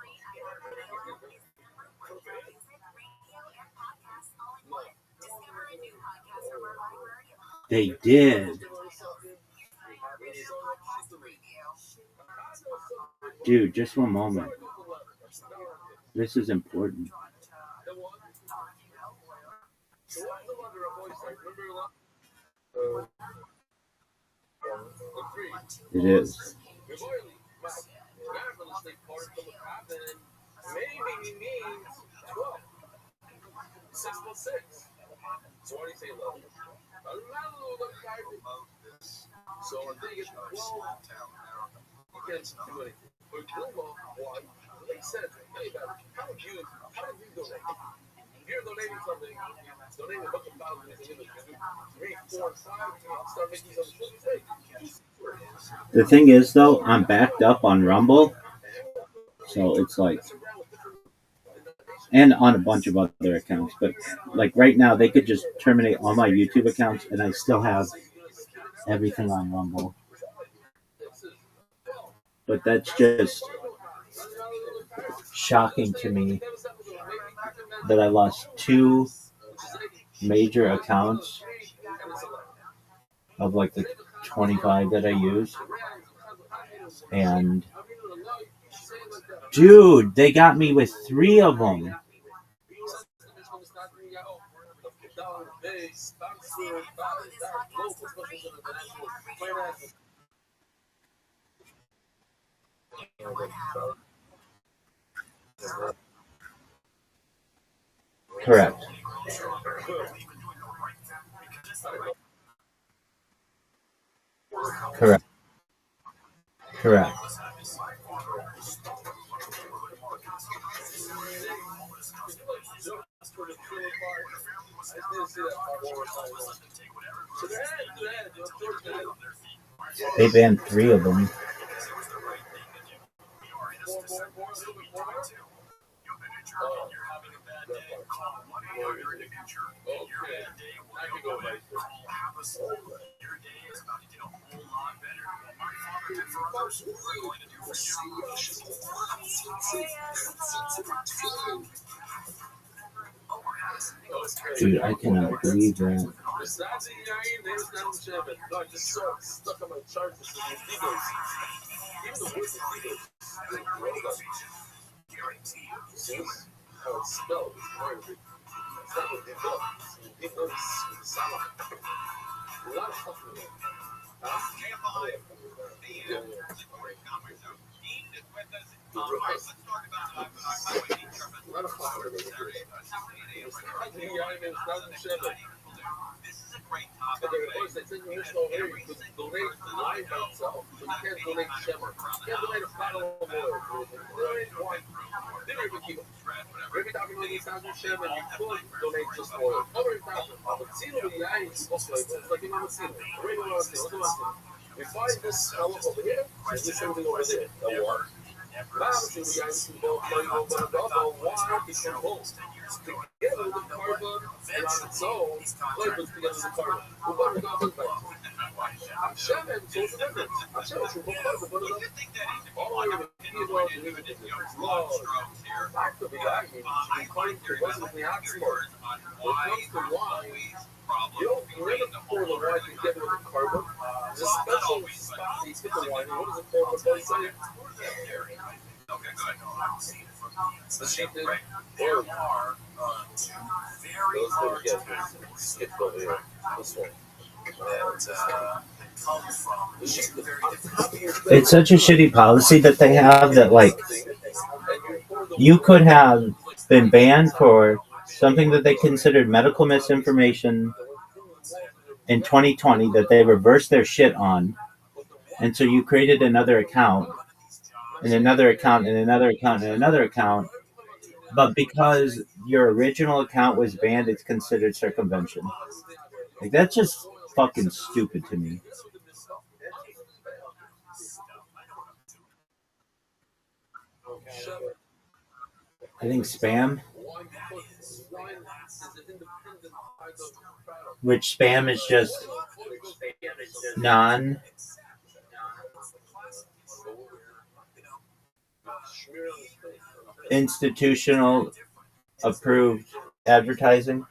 They did. Dude, just one moment. This is important. It is. The thing is, though, I'm backed up on Rumble, so it's like, and on a bunch of other accounts, but like right now, they could just terminate all my YouTube accounts, and I still have everything on Rumble. But that's just shocking to me that I lost 2 major accounts of like the 25 that I use. And dude, they got me with 3 of them. Correct. Correct. Correct. They banned 3 of them. Dude, I cannot believe that. It's such a shitty policy that they have that, like, you could have been banned for something that they considered medical misinformation in 2020 that they reversed their shit on. And so you created another account and another account and another account and another account. But because your original account was banned, it's considered circumvention. Like, that's just fucking stupid to me. I think spam, which spam is just non institutional approved advertising.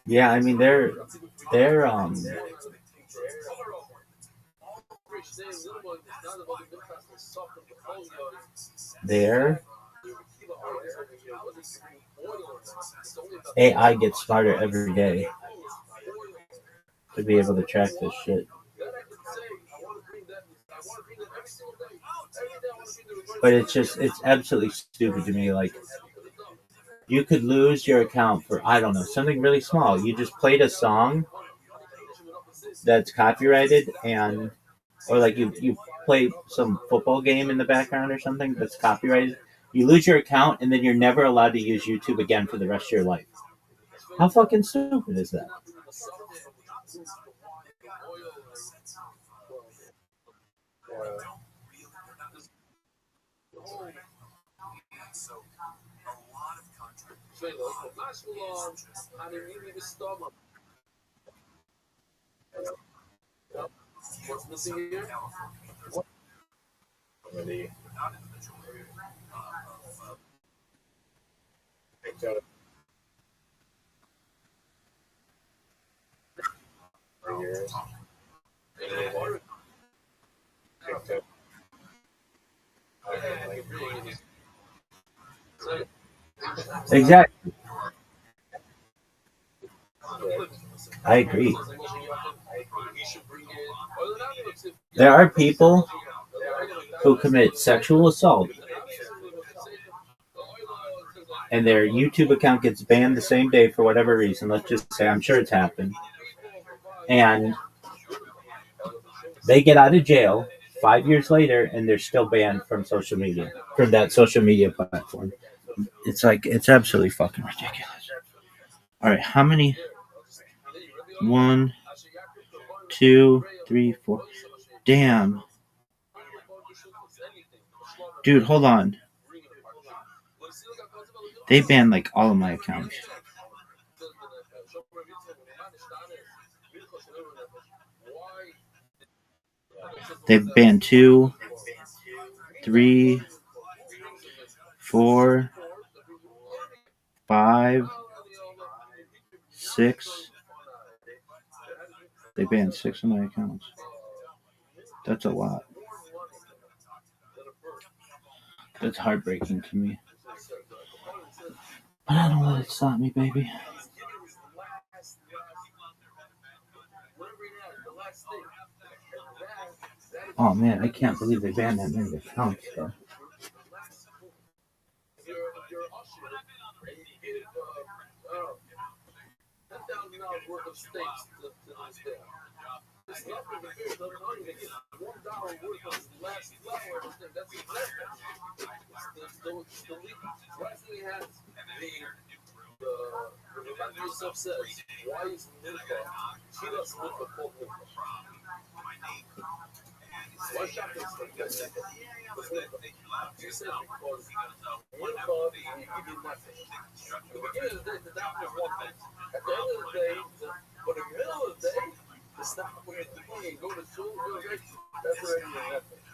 Yeah, I mean they're there. AI gets smarter every day to be able to track this shit. But it's absolutely stupid to me. Like, you could lose your account for, I don't know, something really small. You just played a song that's copyrighted, and or like you play some football game in the background or something that's copyrighted. You lose your account, and then you're never allowed to use YouTube again for the rest of your life. How fucking stupid is that? Exactly. I agree. There are people who commit sexual assault and their YouTube account gets banned the same day for whatever reason. Let's just say, I'm sure it's happened. And they get out of jail 5 years later and they're still banned from social media, from that social media platform. It's like, it's absolutely fucking ridiculous. All right, how many? 1, 2, 3, 4. Damn. Dude, hold on. They banned like all of my accounts. They banned 2, 3, 4, 5, 6. They banned 6 of my accounts. That's a lot. It's heartbreaking to me. But I don't let it stop me, baby. Oh man, I can't believe they banned that many accounts, though. $10,000 worth of steaks to this day. It's nothing to do. They're not even get $1 worth of last flour. That's investment. The last thing he has, the Rabbi himself says, why is Milka? She doesn't look for full Milka. Why shopping steak? She said because Milka will give you nothing. At the beginning of the day, the doctor is one thing. At the end of the day, but in the middle of the day, it's not what you're doing. Go to school, go to that's already nothing.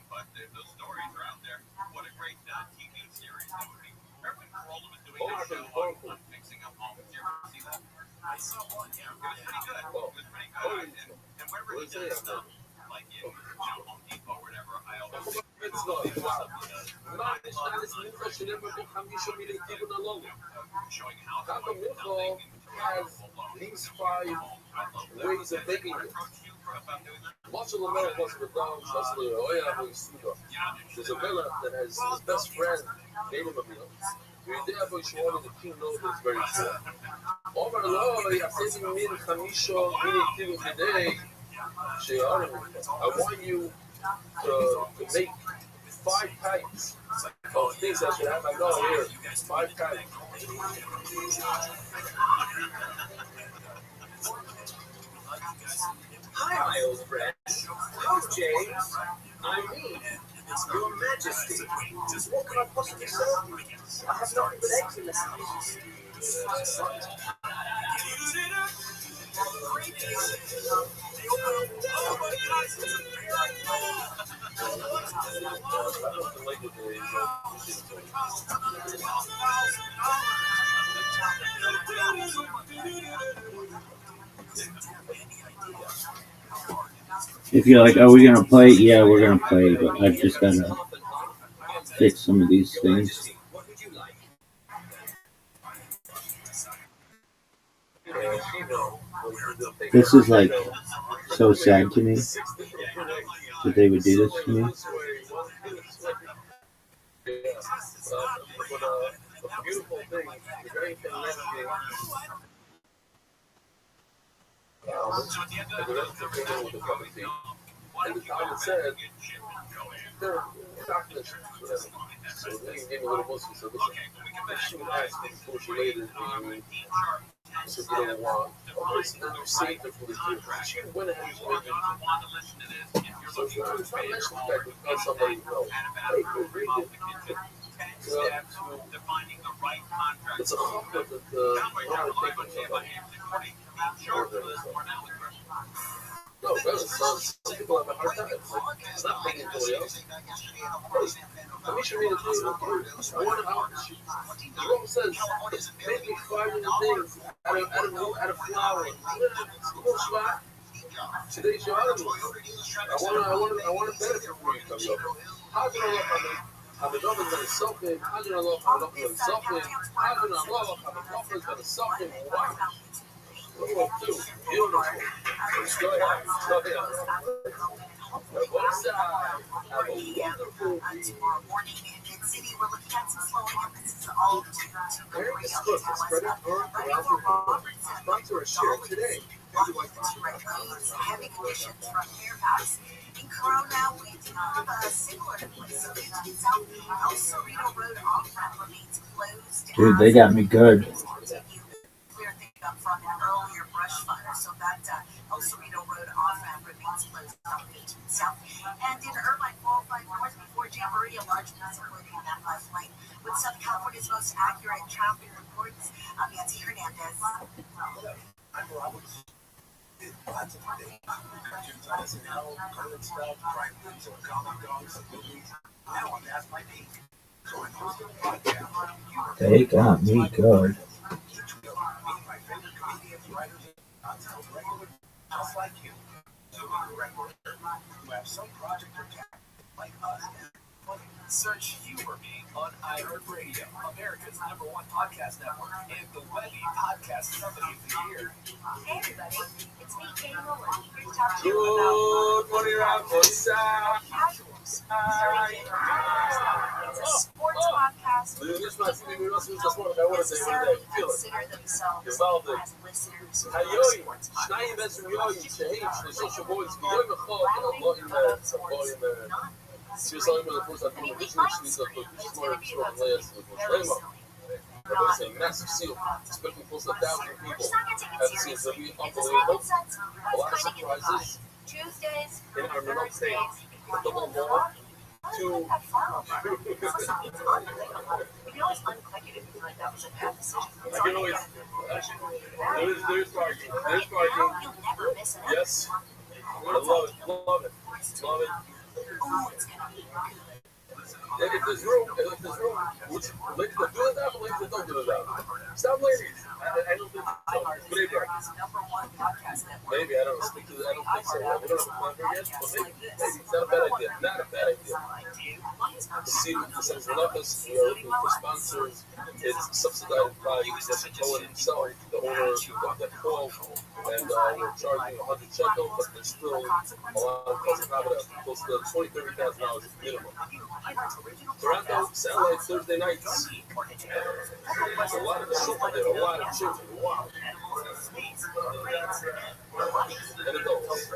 But those stories are out there. What a great TV series that would be. Perfect for all of us doing that. Fixing up homes. Did you ever see that? I saw one, yeah. It was pretty good. And wherever he does stuff, like in Home Depot or whatever, I always It's not. showing how Taco Milko has these 5 ways of making it. Much of the middle was the down, there's a villa that has his best friend made him a meal. We're there for showing the king knows it's very true. Over the I said to me, Kamisho, many things today. I want you to make 5 types of things that should have. I know here, 5 types. Hi, my old friend. Hello, James. I mean, Your Majesty. What can I possibly serve? I have nothing but eggs in this house. If you're like, are we gonna play? Yeah, we're gonna play, but I've just gotta fix some of these things. This is like so sad to me that they would do this to me. And the doctor said, they're doctors. So they gave me a little Muslim. So she would ask me before she laid it. So you don't want. Okay, so then you save it for the food. She went ahead and made it. So it's not mentioned that because somebody knows. Hey, good reading. It's a hook that the one no, really, some people have a hard time. It's not making anybody else. Let me show you the thing. One out. Jerome says it's making 500 things out of flour. Today's your holiday. I want to benefit from you coming up. How can I look I'm a dog is going to suck him. How can I look? I'm not going to suck him. How can I look? I'm a dog is going to suck him. Wow. What do I do? Beautiful. Let's go ahead. Go ahead. Tomorrow morning in Mid-City, we're looking at some slowing up. This is all due to the rain to the west. Sponsor a share today. Heavy conditions from Fairfax. In Corona, we do have a similar place. So south, El Cerrito Road off-ramp remains closed. Dude, they got me good. Clear thing up from an earlier brush fire, so that El Cerrito Road off-ramp remains closed on 18 South. And in Irvine, 405 North, before Jamboree, a large visibility on that left lane. With Southern California's most accurate traffic reports, I'm Nancy Hernandez. I'm Robert. They got me good. Just like you, who have some project or task like us. Search You or Me on iHeartRadio, America's #1 podcast network, and the Webby Podcast Company of the Year. Hey everybody, it's me, Katie Nolan, here to talk to you Good about morning, Rabbi. Casuals. It's a sports podcast. Consider themselves as listeners of sports שניים podcasts. בעצם יואים שהיו שלושה שבועות ויואים אחד Suicide was the first time the vision is up with smaller short layers with Remo. There was a massive seal, expecting close to 1,000 people. That seems to be unbelievable. A lot of surprises. Tuesdays, In our middle Thursdays, a double wall, two. We can always unclick it if you feel like that was a bad decision. I can always. There's parking. There's parking. You'll never miss it. Yes. I love it. Love it. Love it. Ooh, it's gonna be good. And if there's room, which ladies that do it now, ladies that don't do it now. Stop ladies. I don't think so. Maybe. #1 podcast network. Maybe, I don't speak to that. I don't think so. We don't have a plan for it yet, but maybe. It's not a bad idea. Not a bad idea. See, since we're not us, we are looking for sponsors. It's subsidized by Mr. Cohen himself, the owner of that hall, and we're charging 100 shekels, but there's still a lot of cost of close to $20,000-$30,000 minimum. Toronto satellite Thursday nights. There's a lot of children there, a lot of children. Wow. And adults.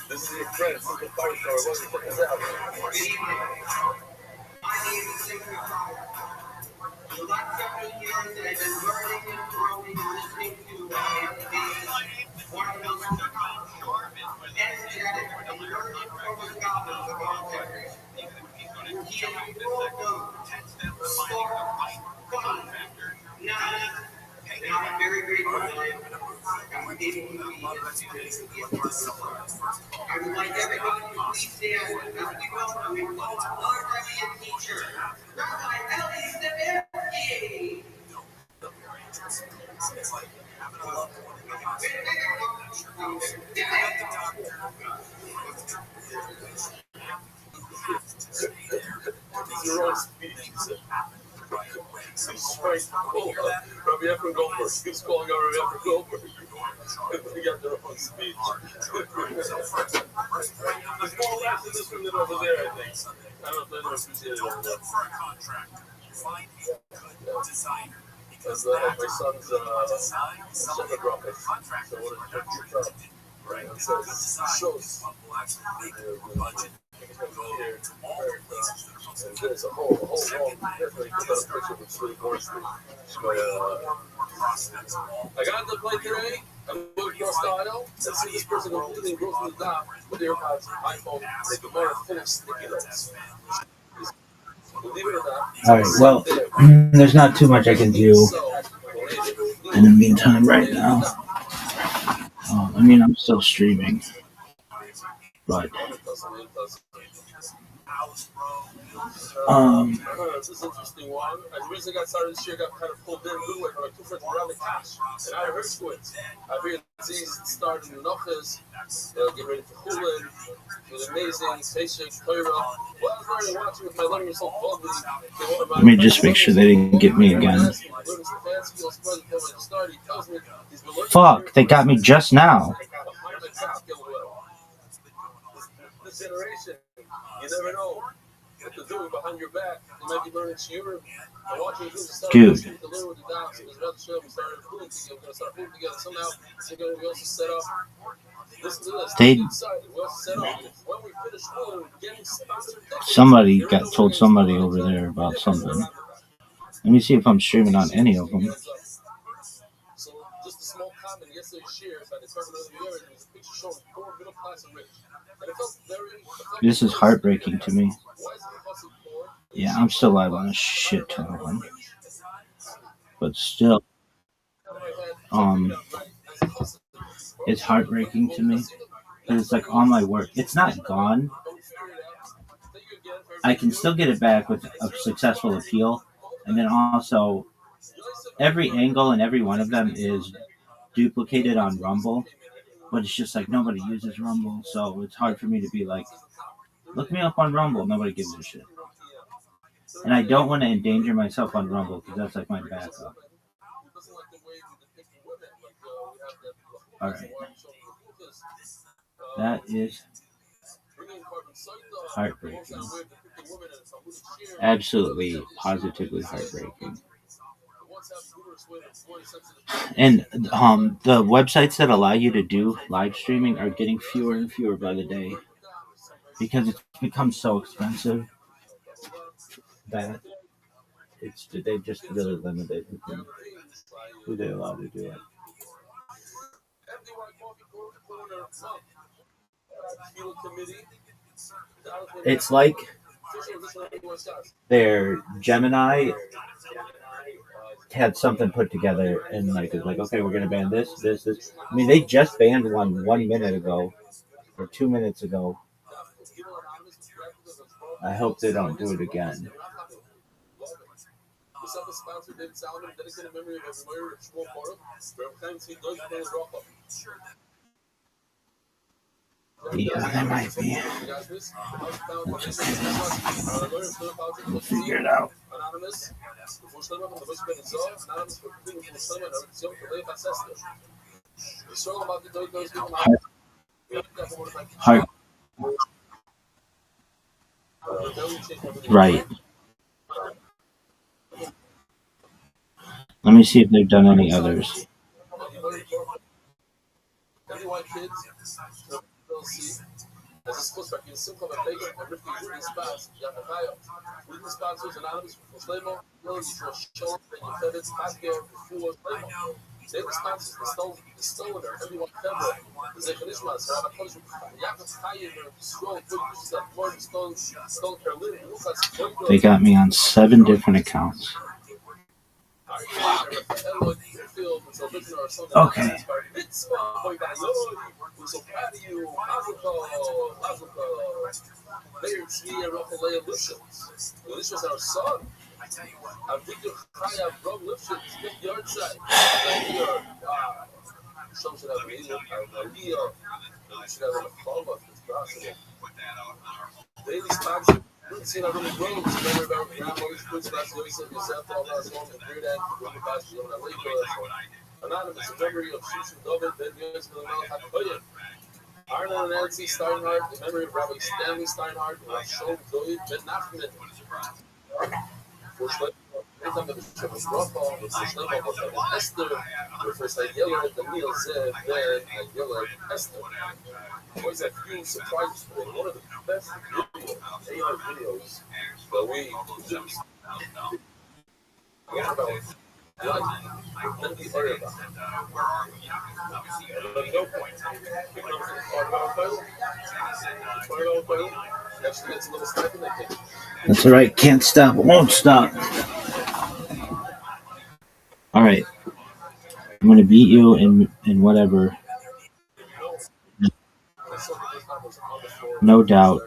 This is your friend from the Fire Star. Let's check this out. For the last 7 years, I've been learning and growing and listening to energetic and learning from the goblins of all things. He is full of spark, fun, knowledge, and I'm very grateful for him. I'm able to be his I would like everybody to please stand as we welcome our Rabbi and teacher, Rabbi Eli Stefanski. Your own speech, he said. He's trying to call Rabbi Efron Goldberg. He's calling out Rabbi Efron Goldberg. They got their own speech. There's more laughs in this room than over there, I think. I don't know if I ever appreciated it over there. As my son's shepherd rocket. So what is your job? Right. It says shows. And there's a whole wall. Definitely put that picture with Sweet Morrison. I got to play today. I'm going across the aisle and see this person completely goes to the top with their AirPods, iPhone, they can wear full of sticky notes. Believe it or not. All right. Well, there's not too much I can do in the meantime right now. I mean, I'm still streaming, but this is an interesting one. The reason I got started this year, got kind of pulled in a good way from my two friends around the cash. And I heard squids. I heard disease started in Noches. They'll get ready for Chulin. It was amazing. Spaceship, Torah. Well, I was learning watching with my learning yourself boldly. Let me just make sure they didn't get me again. Fuck, they got me just now. This generation, you never know what they're doing behind your back. They might be learning shiurim and watching you start to learn with the docs. It was rather show we started pulling together. We're gonna start pulling together somehow. Together we also set up. Listen to this. We also set up when we finish school, getting sponsored. Somebody told somebody over there about something. Let me see if I'm streaming on any of them. So just a small comment yesterday's share by the Department of the Area. There was a picture showing poor middle class and rich. This is heartbreaking to me. Yeah, I'm still live on a shit ton of them. But still, it's heartbreaking to me. Because it's like all my work. It's not gone. I can still get it back with a successful appeal. And then also, every angle and every one of them is duplicated on Rumble, but it's just like nobody uses Rumble, so it's hard for me to be like, look me up on Rumble. Nobody gives a shit. And I don't want to endanger myself on Rumble because that's like my backup. Alright. That is heartbreaking. Absolutely, positively heartbreaking. And the websites that allow you to do live streaming are getting fewer and fewer by the day because it's become so expensive that they just really limited who they allow to do it. It's like their Gemini had something put together and like it's like, okay, we're gonna ban this. I mean, they just banned one minute ago or 2 minutes ago. I hope they don't do it again. Yeah, that might be. We'll figure it out. Heart. Right. Let me see if they've done any others. They got me on 7 different accounts. Okay. Arnold and Nancy Steinhardt, in memory of Rabbi Stanley Steinhardt, and Rachel Doyd Ben Nachman. Esther, Professor Yeller, Daniel Zev, Ben, Yeller, Esther. Always a few surprises for one of the best AR videos that we produced. That's all right. Can't stop. Won't stop. All right. I'm gonna beat you in whatever. No doubt.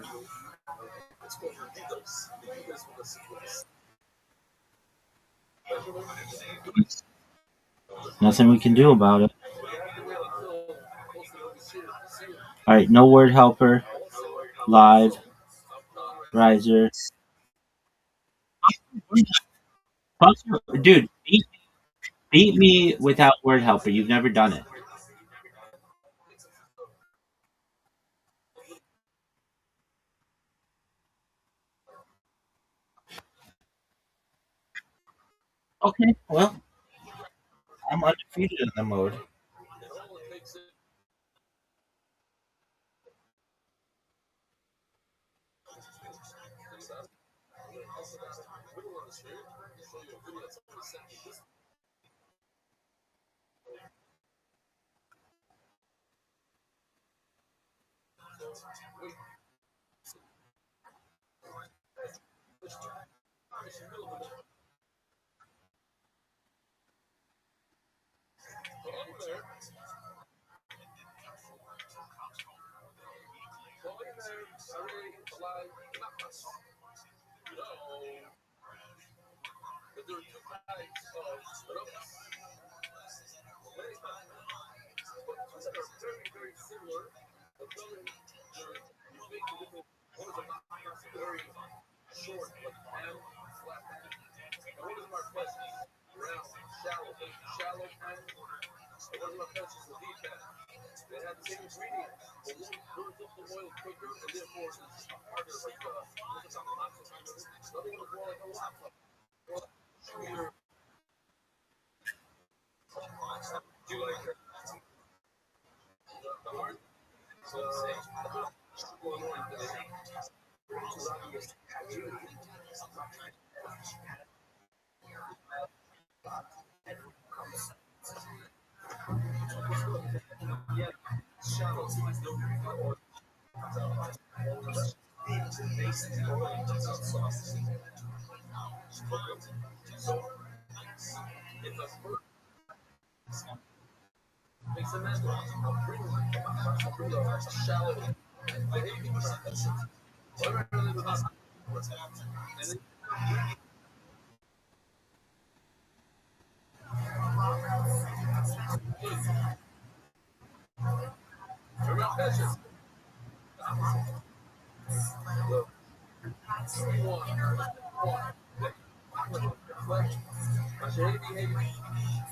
Nothing we can do about it. All right. No word helper. Live. Riser. Dude, beat me without word helper. You've never done it. Okay, well, I'm undefeated in the mode. very, very similar. But then they're using different. One is a very short, like pan, flat pan. And one of them are questions, round, shallow pan. And one of them are questions with deep pan. They have the same ingredients, but one burns up the oil quicker, and therefore it's harder, like nothing was more like a lava. Sweeter. Do you like it? The hard. So, yeah, shallow. Makes a man bring a shallow.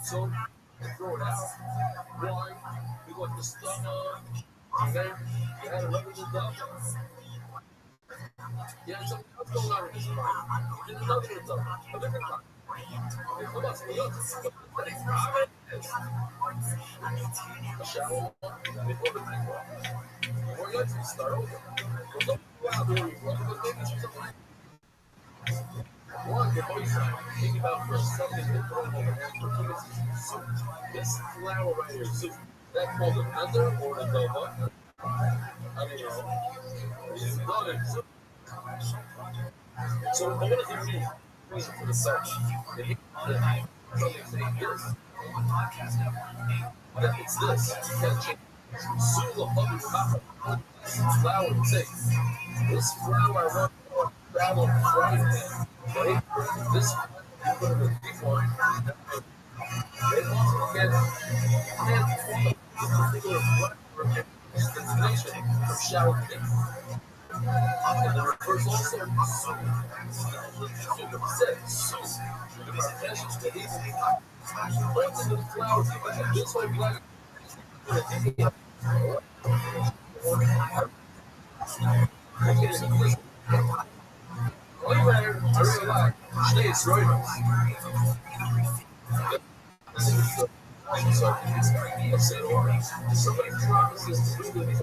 So throw it out. Why? Because the stomach, and then you had a regular stuff. Yeah, so what's going on with this problem? There's another result, a different problem. A shallow one before the big one. Or let's start over. Well, don't go out there because maybe something. One, before you start thinking about for something different opportunities. So this flower right here, so that called another or the one? I don't know. It's not a so I want to hear you for the search. That it's this. Sula Papa flower take. This flower I want to travel Friday. Right? This put in the deep one. They also get particular flower destination from shower cake. And the reverse also the flowers, this way black. It's right. Somebody promises to do this.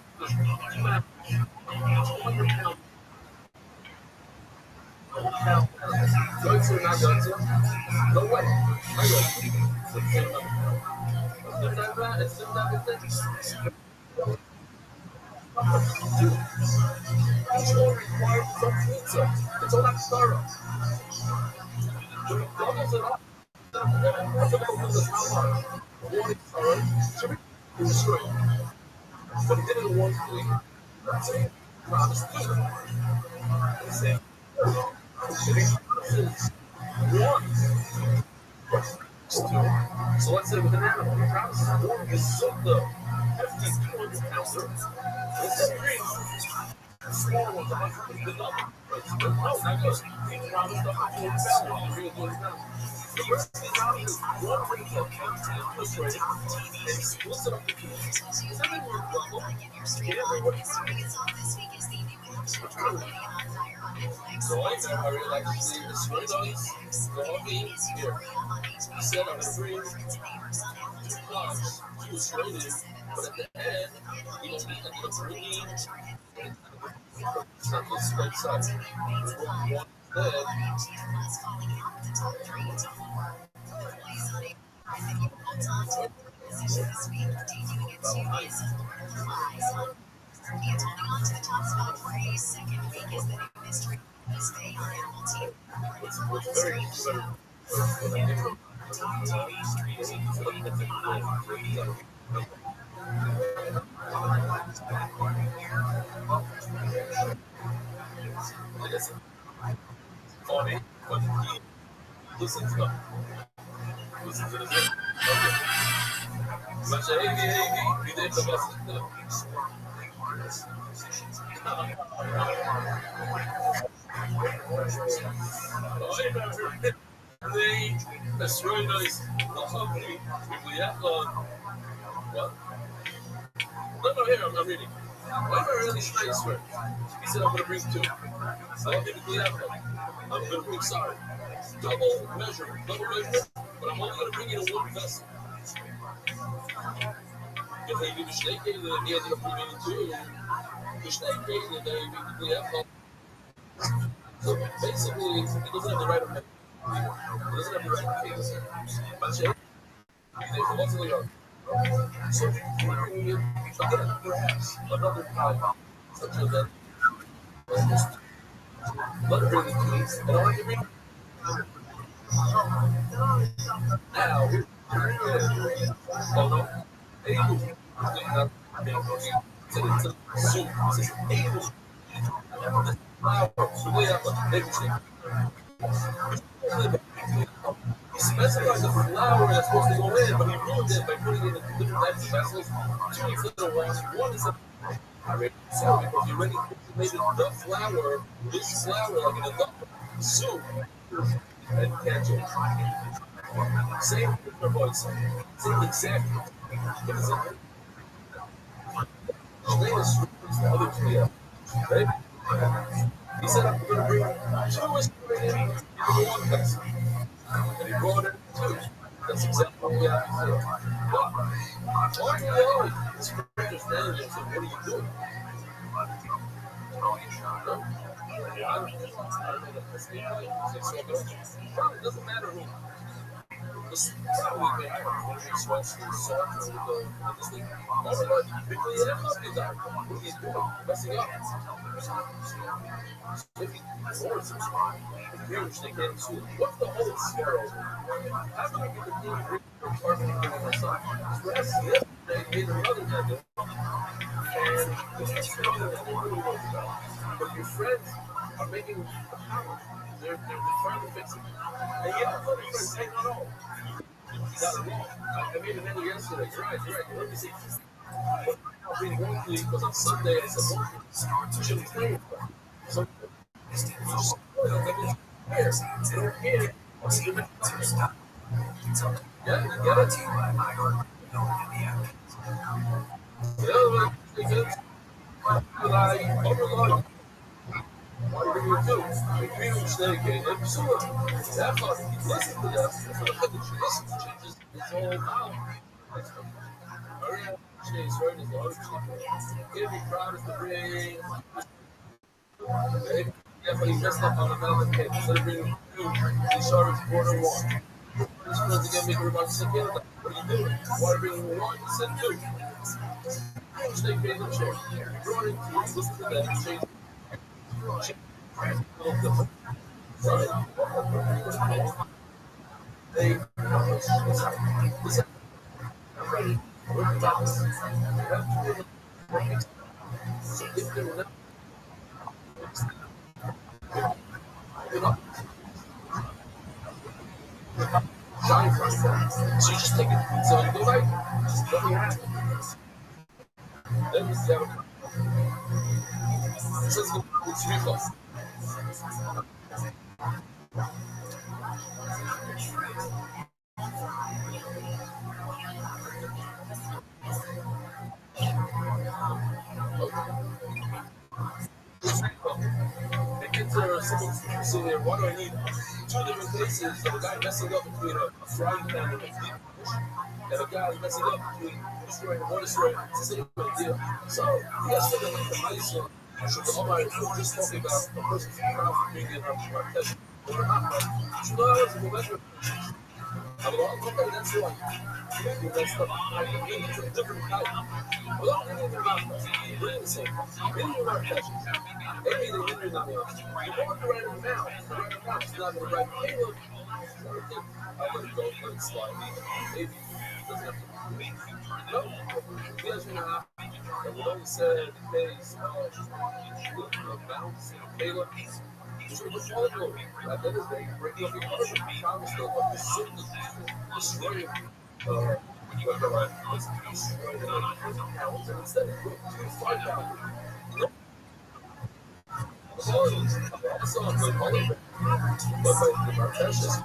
No way. It's all required from pizza. It's all like startup. But he did it in one week. Promise so let's say with an animal, he promises one is so the hefty 200 pounder. It's a great small ones, the number. No, not good. He promised up to 40 pounds. The rest of the round is one radio countdown illustrated and explicit up the key. Is that a word level? So I really like to see the swing dogs, doggy, here. He said I'm free, 2 clocks, 2 straight in, but at the end, he only ended up bringing it's not the straight side. One dead. He's holding on to the top spot for a second week as the new mystery stay on Animal TV. Top TV streams on radio. Funny, but listen to this. Okay. Mas aí, me deixa bastante. That's really nice. What? No, here, I'm reading. Why am I really nice for? He said I'm going to bring two. I don't think I'm going to bring, sorry. Double measure, but I'm only going to bring it in one vessel. If they do the snake and then the end up bringing two, the snake and then so basically, it doesn't have the right of it. It doesn't have the right of case. But what's the other? So, again, perhaps another problem, such as that, let bring the keys, and I want to bring now. Oh no, able. He specifies the flour that's supposed to go in, but he ruined it by putting it in different types of vessels. Two little ones. One is a so because you already made the flour, this flour like in a duck soup and ketchup. Same voice, same exact. Right? He said I'm going to bring two ingredients in one vessel. And he brought in two. That's exactly what we have to do. Why do you always strangers manager? So what are you doing? It doesn't matter who. This probably I don't know sweats and salt and this thing. Because you have nothing there. What are you doing? Messing up. What's the whole sparrow? How do I get the thing to bring your apartment to myself? Yesterday, made another method. But your friends are making a power. They're trying to fix it. And you have other friends saying, no. I made a menu yesterday. You're right. Let me see. I'll be wrongly because on Sunday I said, you should have played. So, here. Yeah, you get it? Overlord. What are you going to do? If you stay again, I'm sure that part, listen to that. Listen to changes. It's all about. Change, right? Is the other chief. Give me proud of the ring. Yeah, but he messed up on another kid. Instead of bringing two, he started quarter one. He's supposed to get me about second. What are you doing? Why bring one? He said two. Stay paid the chair. Brought in two. Listen to that. Change. They. Listen. I'm ready. So you just take it. So you go right. Nothing happens. Then you say, it's reflex. So what do I need? Two different places. The guy messing up between a frying pan and a deep dish, and the guy messing up between destroying one destroyer. It's the same idea. So you guys think like the ice or all my just talking about the person from Ralph being in our test. So no, it's a measure. I'm like, okay, that's one. You messed up. It's a different type. Without any of the mouth, we're the same. Any of our tests. Maybe the hinder's not enough. You want to write it down. The right amount is not going to write it. Hey, look. I let it go. Let it slide. Maybe. It doesn't have to. No. You guys know how. And we always said, hey, bounce, Caleb. So what's all go? At the end of the day, breaking up your partner, promise to destroy You got to realize, listen, pounds, and instead of 5,000. So I'm like, all of it. But my precious.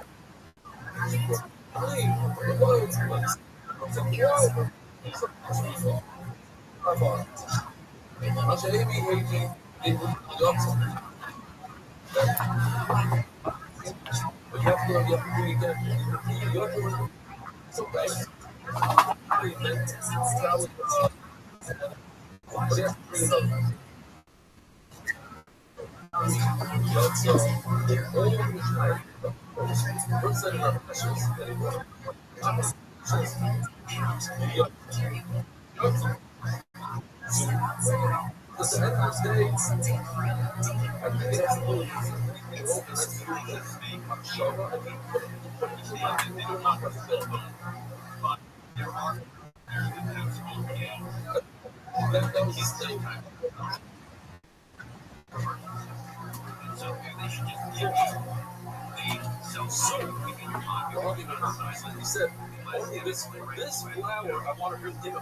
He said, only this flower I want to bring him.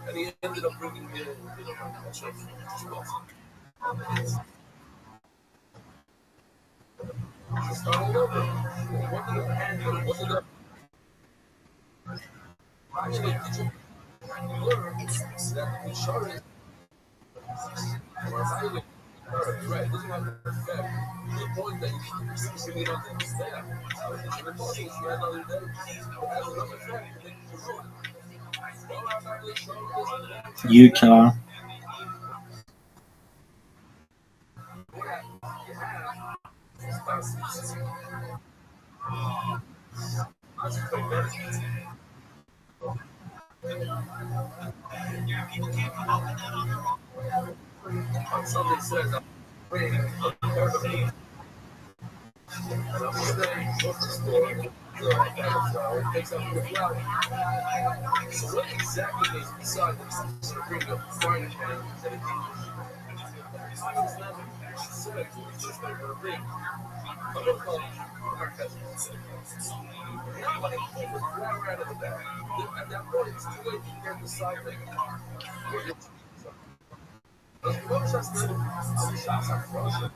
And he ended up bringing him, a church. Start all over. What did that? Actually, did you learn that the shortest or evaluate right, doesn't have an effect. The point that you need to understand. The point is you had another day, it has enough effect to ruin. Utah. Somebody says, I'm praying for the person. And I'm staying close to the store. It takes up the flower. So what exactly is beside this? So bring up frying pan and a out of the bag. At that point, it's too late to get the side thing. What just the shots are frozen?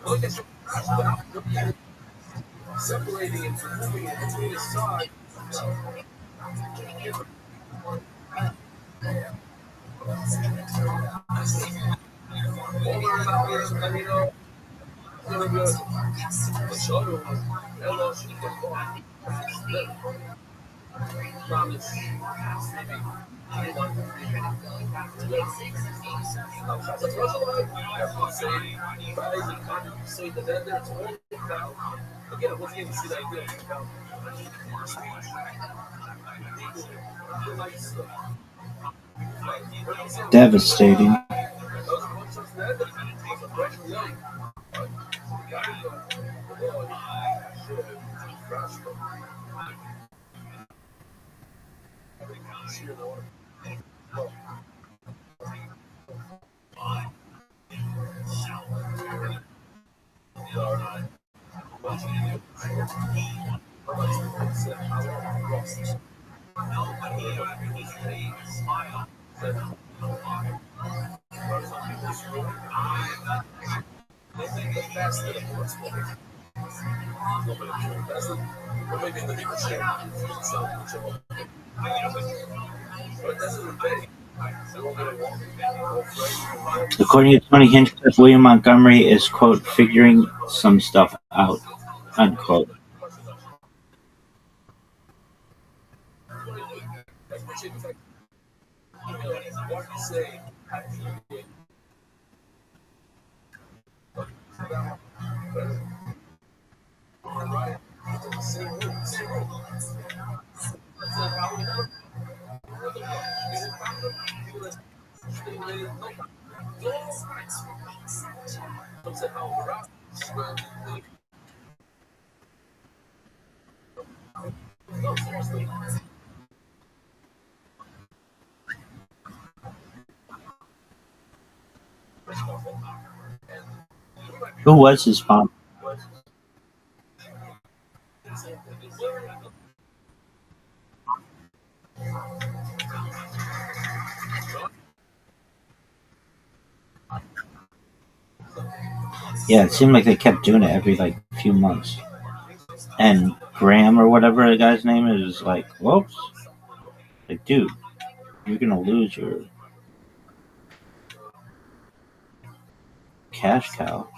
Look at your separating and moving it between the side. Over and out, and you know, the shoulder was hello, she can promise. Say that there's only again, once again, you see that idea Devastating. According to Tony Hinchcliffe, William Montgomery is, quote, figuring some stuff out, unquote. Who was his sponsor? Yeah, it seemed like they kept doing it every like few months. And Graham or whatever the guy's name is like, whoops, like dude, you're gonna lose your cash cow.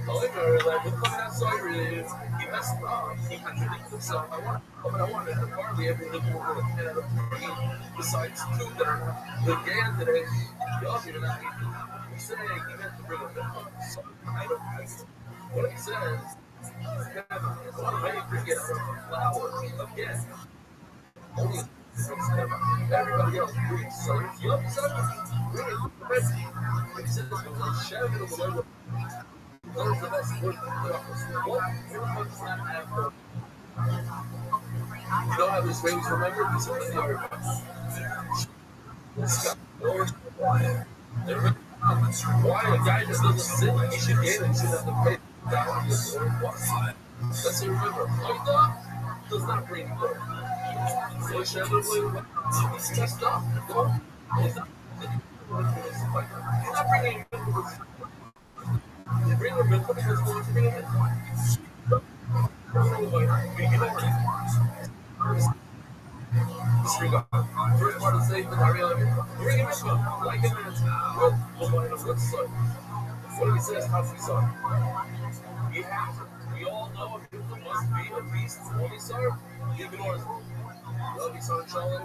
However, like with that Sawyer is, he messed up. He contradicted himself. I wanted to hardly ever look over the head of three besides two that are again today. Y'all even not even saying he meant to bring a bell. So I don't know. What he says, one may forget a flower again. Only everybody else agrees. So if you upset him, really, he says, "Well, shadow of the those of us who what everyone's not have you don't have this race remember this is the other why a guy just doesn't sit he should get it should have to pay down this or what let's remember Oida does not bring good so Shadow he's messed up he's not bringing bring him in because he's going to bring him in disregard. First part of the statement, I realize bring him in, like him in good son. What he says, how we saw. We all know if there must be a beast, what he saw, he ignores it. Love he saw Charlie,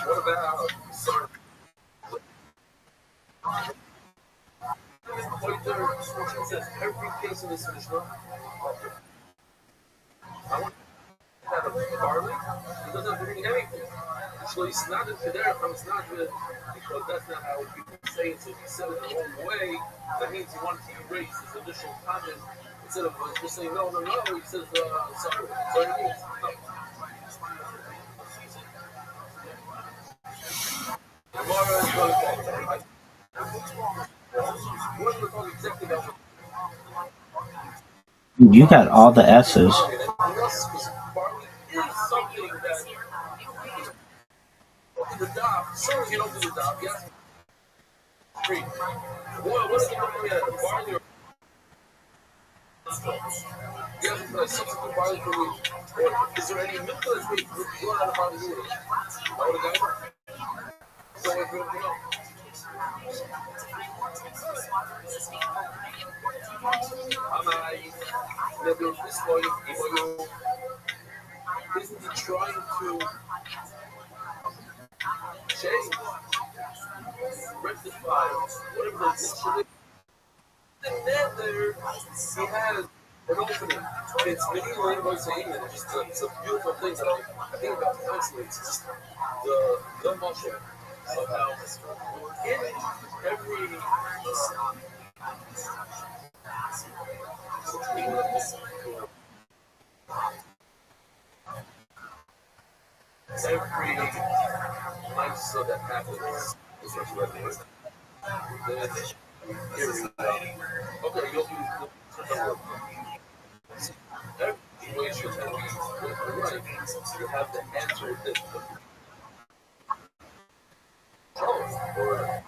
what about sorry? Every case in this Mishnah, I want to have a barley. He doesn't have to bring anything. So it's not in there, it's not good because that's not how people say it. So if he said it the wrong way, that means he wanted to erase his initial comment instead of just saying no. He says sorry. So it means no. Tomorrow is going to what we're talking exactly about. You got all the S's. Barley is something that the dog, certainly you don't do the dog, yes. Three. What is it looking at? Barley or yes, like substitute barley for wheat. Or is there any milk that's wheat? You don't have a barley wheat. I would have got it. So if you know. Maybe this way, isn't he trying to change, rectify, whatever the issue is? And then there, he has an opening. It's medieval English to England. It's a beautiful thing that I think about constantly. It's just the muscle somehow. In every life so that happens is what you have to okay, you'll every situation that we right, you have to answer this. Or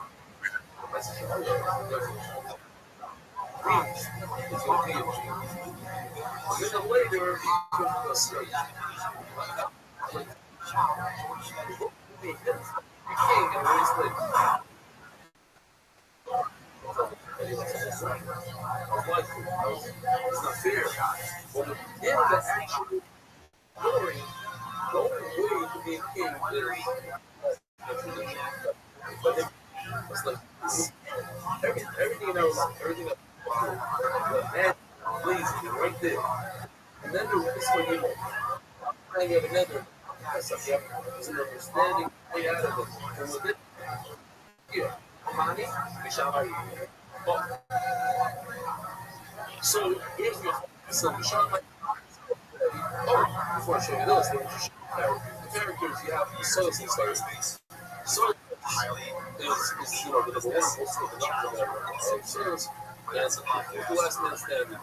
message it's going to be a and then later, you can't get away with it's not fair. But in the actual story, the only way to be a king is but it's like everything else, and please right there. And then this one you and you have another it's an understanding way out of it. And with it here, money, we shall have so here's your so we shall like before I show you this, the characters you have the source and stars. So is you know the number one most of the doctor source and the last man standing.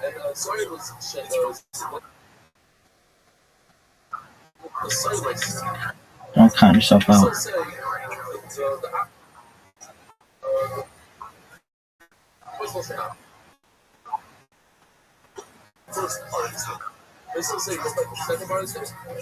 And sorry was the silence. Don't count yourself out. first part of the story. They still say just like the second part of the story.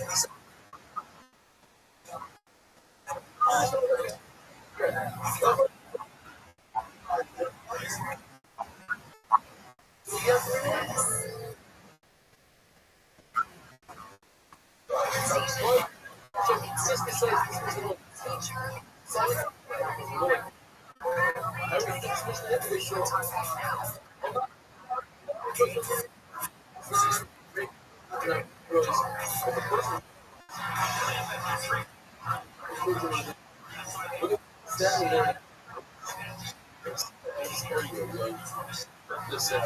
This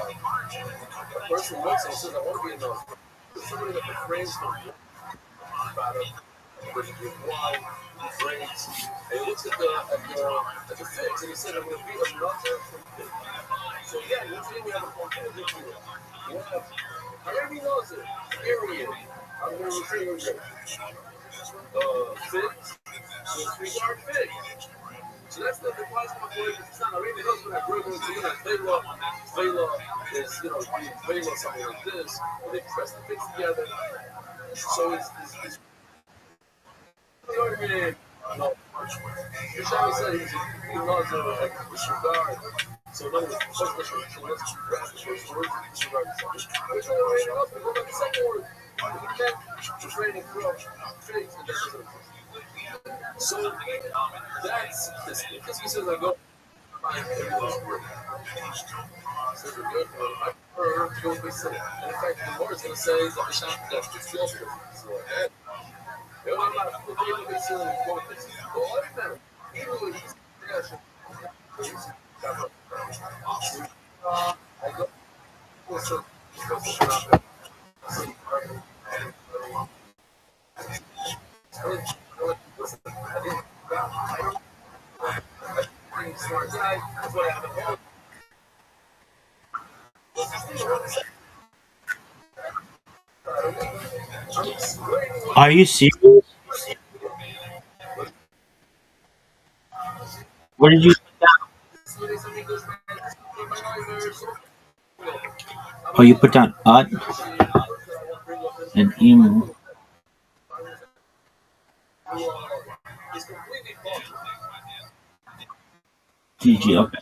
person looks and says, I want to be in those. Somebody that refrains from about it, with wine, drinks, and he looks at the figs and he said, I'm going to be another from figs. So yeah, once again, we have a community here. We have, however he knows it, period. I'm going to refer to figs, so figs are figs. So that's the plasma word. It's not really knows when I grow into Vela is, Vela something like this, where they press the figs together. So it's no. Yeshua said he knows like disregard. So in other words, first so let's grasp the first word, disregard the second. Which one already knows, but what about the second word? We can't just ready from figs and that doesn't exist. So that's this. Because he says I go find everyone's word. So we're good. I prefer to go with this. And in fact, the Lord is going to say that the shop that's just close to it. So eu não estou pensando em contas. Olha, Are you serious? What did you? Oh, you put down ut and emu. GG. Okay.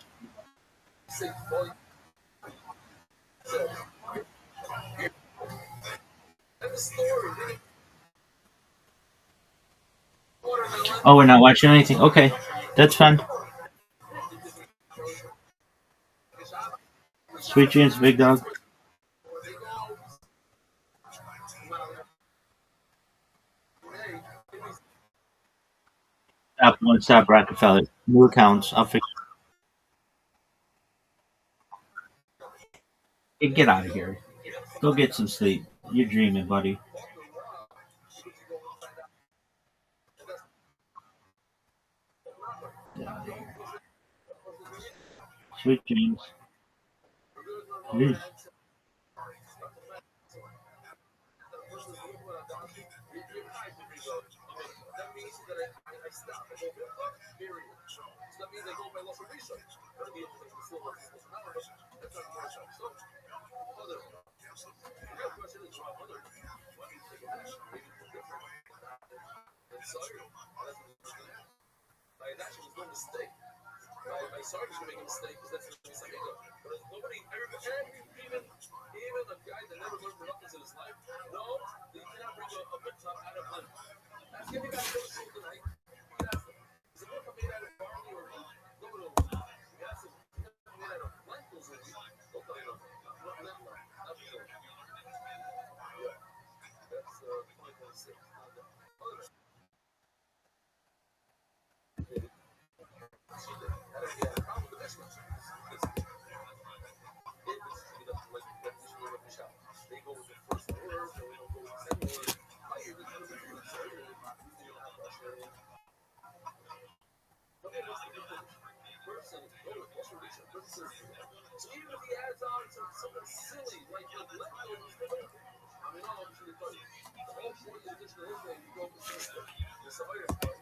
Oh, we're not watching anything. Okay, that's fine. Sweet dreams, big dog. Stop one, stop Rockefeller. New accounts. I'll fix. Hey, get out of here. Go get some sleep. You're dreaming, buddy. Get out of here. Sweet dreams. Peace. My sergeant's gonna make a mistake because that's gonna be something else. But nobody, even a guy that never learned nothing in his life, knows that you cannot bring a big top out of honey. Ask any guy who goes to school tonight. You can ask him. Is it milk made out of barley or wheat? Nobody will know. You ask him, is it made out of lentils or wheat? They'll tell you no. Not sure. Yeah. That's 2026. So even if he adds on something silly like lentils, I mean, obviously, the whole point of the additional Israel, you go to the Sahara.